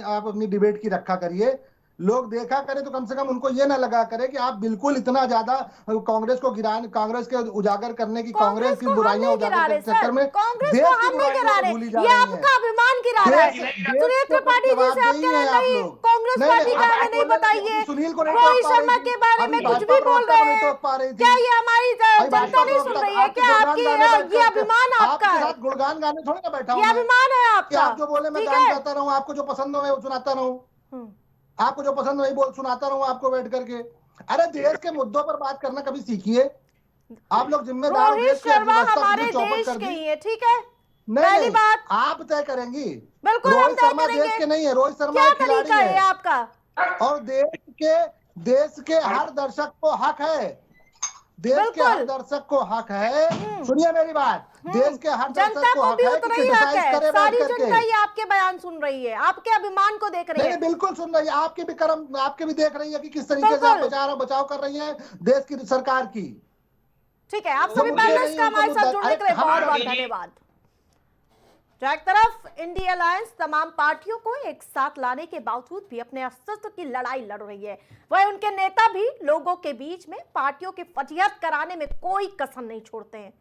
आप अपनी डिबेट की रखा करिए। लोग देखा करे तो कम से कम उनको ये ना लगा करे कि आप बिल्कुल इतना ज्यादा कांग्रेस को गिराने, कांग्रेस के उजागर करने की, कांग्रेस की बुराइयां उजागर करने के चक्कर में कांग्रेस को हम नहीं गिरा रहे, ये आपका अभिमान गिरा रहा है। सुनील त्रिपाठी जी से आप कह रहे नहीं, कांग्रेस पार्टी का हमें नहीं बताइए, रोहित शर्मा के बारे में कुछ भी बोल रहे हैं। क्या ये हमारी जनता नहीं सुन रही है? क्या आपकी ये अभिमान आपका है? गुणगान गाने थोड़ी ना बैठा हूं ये अभिमान है आपका। आप जो बोले मैं गान गाता रहूं, आपको जो पसंद हो मैं वो सुनाता रहूं, आपको जो पसंद वही बोल सुनाता रहूं आपको बैठ करके। अरे देश के मुद्दों पर बात करना कभी सीखिए। आप लोग जिम्मेदार रोहित शर्मा हमारे देश के ही है, ठीक है, पहली बात आप तय करेंगी। बिल्कुल रोहित शर्मा देश के नहीं है, रोहित शर्मा क्या खिलाड़ी तरीका है है आपका? और देश के हर दर्शक को हक है, देश के हर दर्शक को हक है, सुनिए मेरी बात, देश के हर जनता को भी उतना ही हक है। सारी करके जनता ही आपके बयान सुन रही है, आपके अभिमान को देख रही है। बिल्कुल सुन रही है, आपके भी कर्म, आपके भी देख रही है कि किस तरीके से आप बचाव कर रही है देश की सरकार की। ठीक है, आप सभी पैनलिस्ट का हमारे साथ जुड़ने के लिए बहुत बहुत धन्यवाद। जो एक तरफ इंडिया अलायंस तमाम पार्टियों को एक साथ लाने के बावजूद भी अपने अस्तित्व की लड़ाई लड़ रही है, वह उनके नेता भी लोगों के बीच में पार्टियों की फटीहत कराने में कोई कसर नहीं छोड़ते हैं।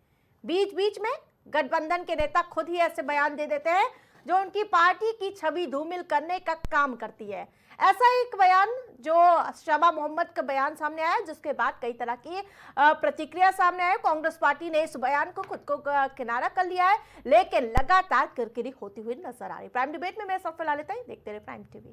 बीच बीच में गठबंधन के नेता खुद ही ऐसे बयान दे देते हैं जो उनकी पार्टी की छवि धूमिल करने का काम करती है। ऐसा एक बयान जो शबा मोहम्मद का बयान सामने आया, जिसके बाद कई तरह की प्रतिक्रिया सामने आई। कांग्रेस पार्टी ने इस बयान को खुद को किनारा कर लिया है, लेकिन लगातार किरकिरी होती हुई नजर आ रही। प्राइम डिबेट में मैं सब फिलहाल लेता हूं, देखते रहे प्राइम टीवी।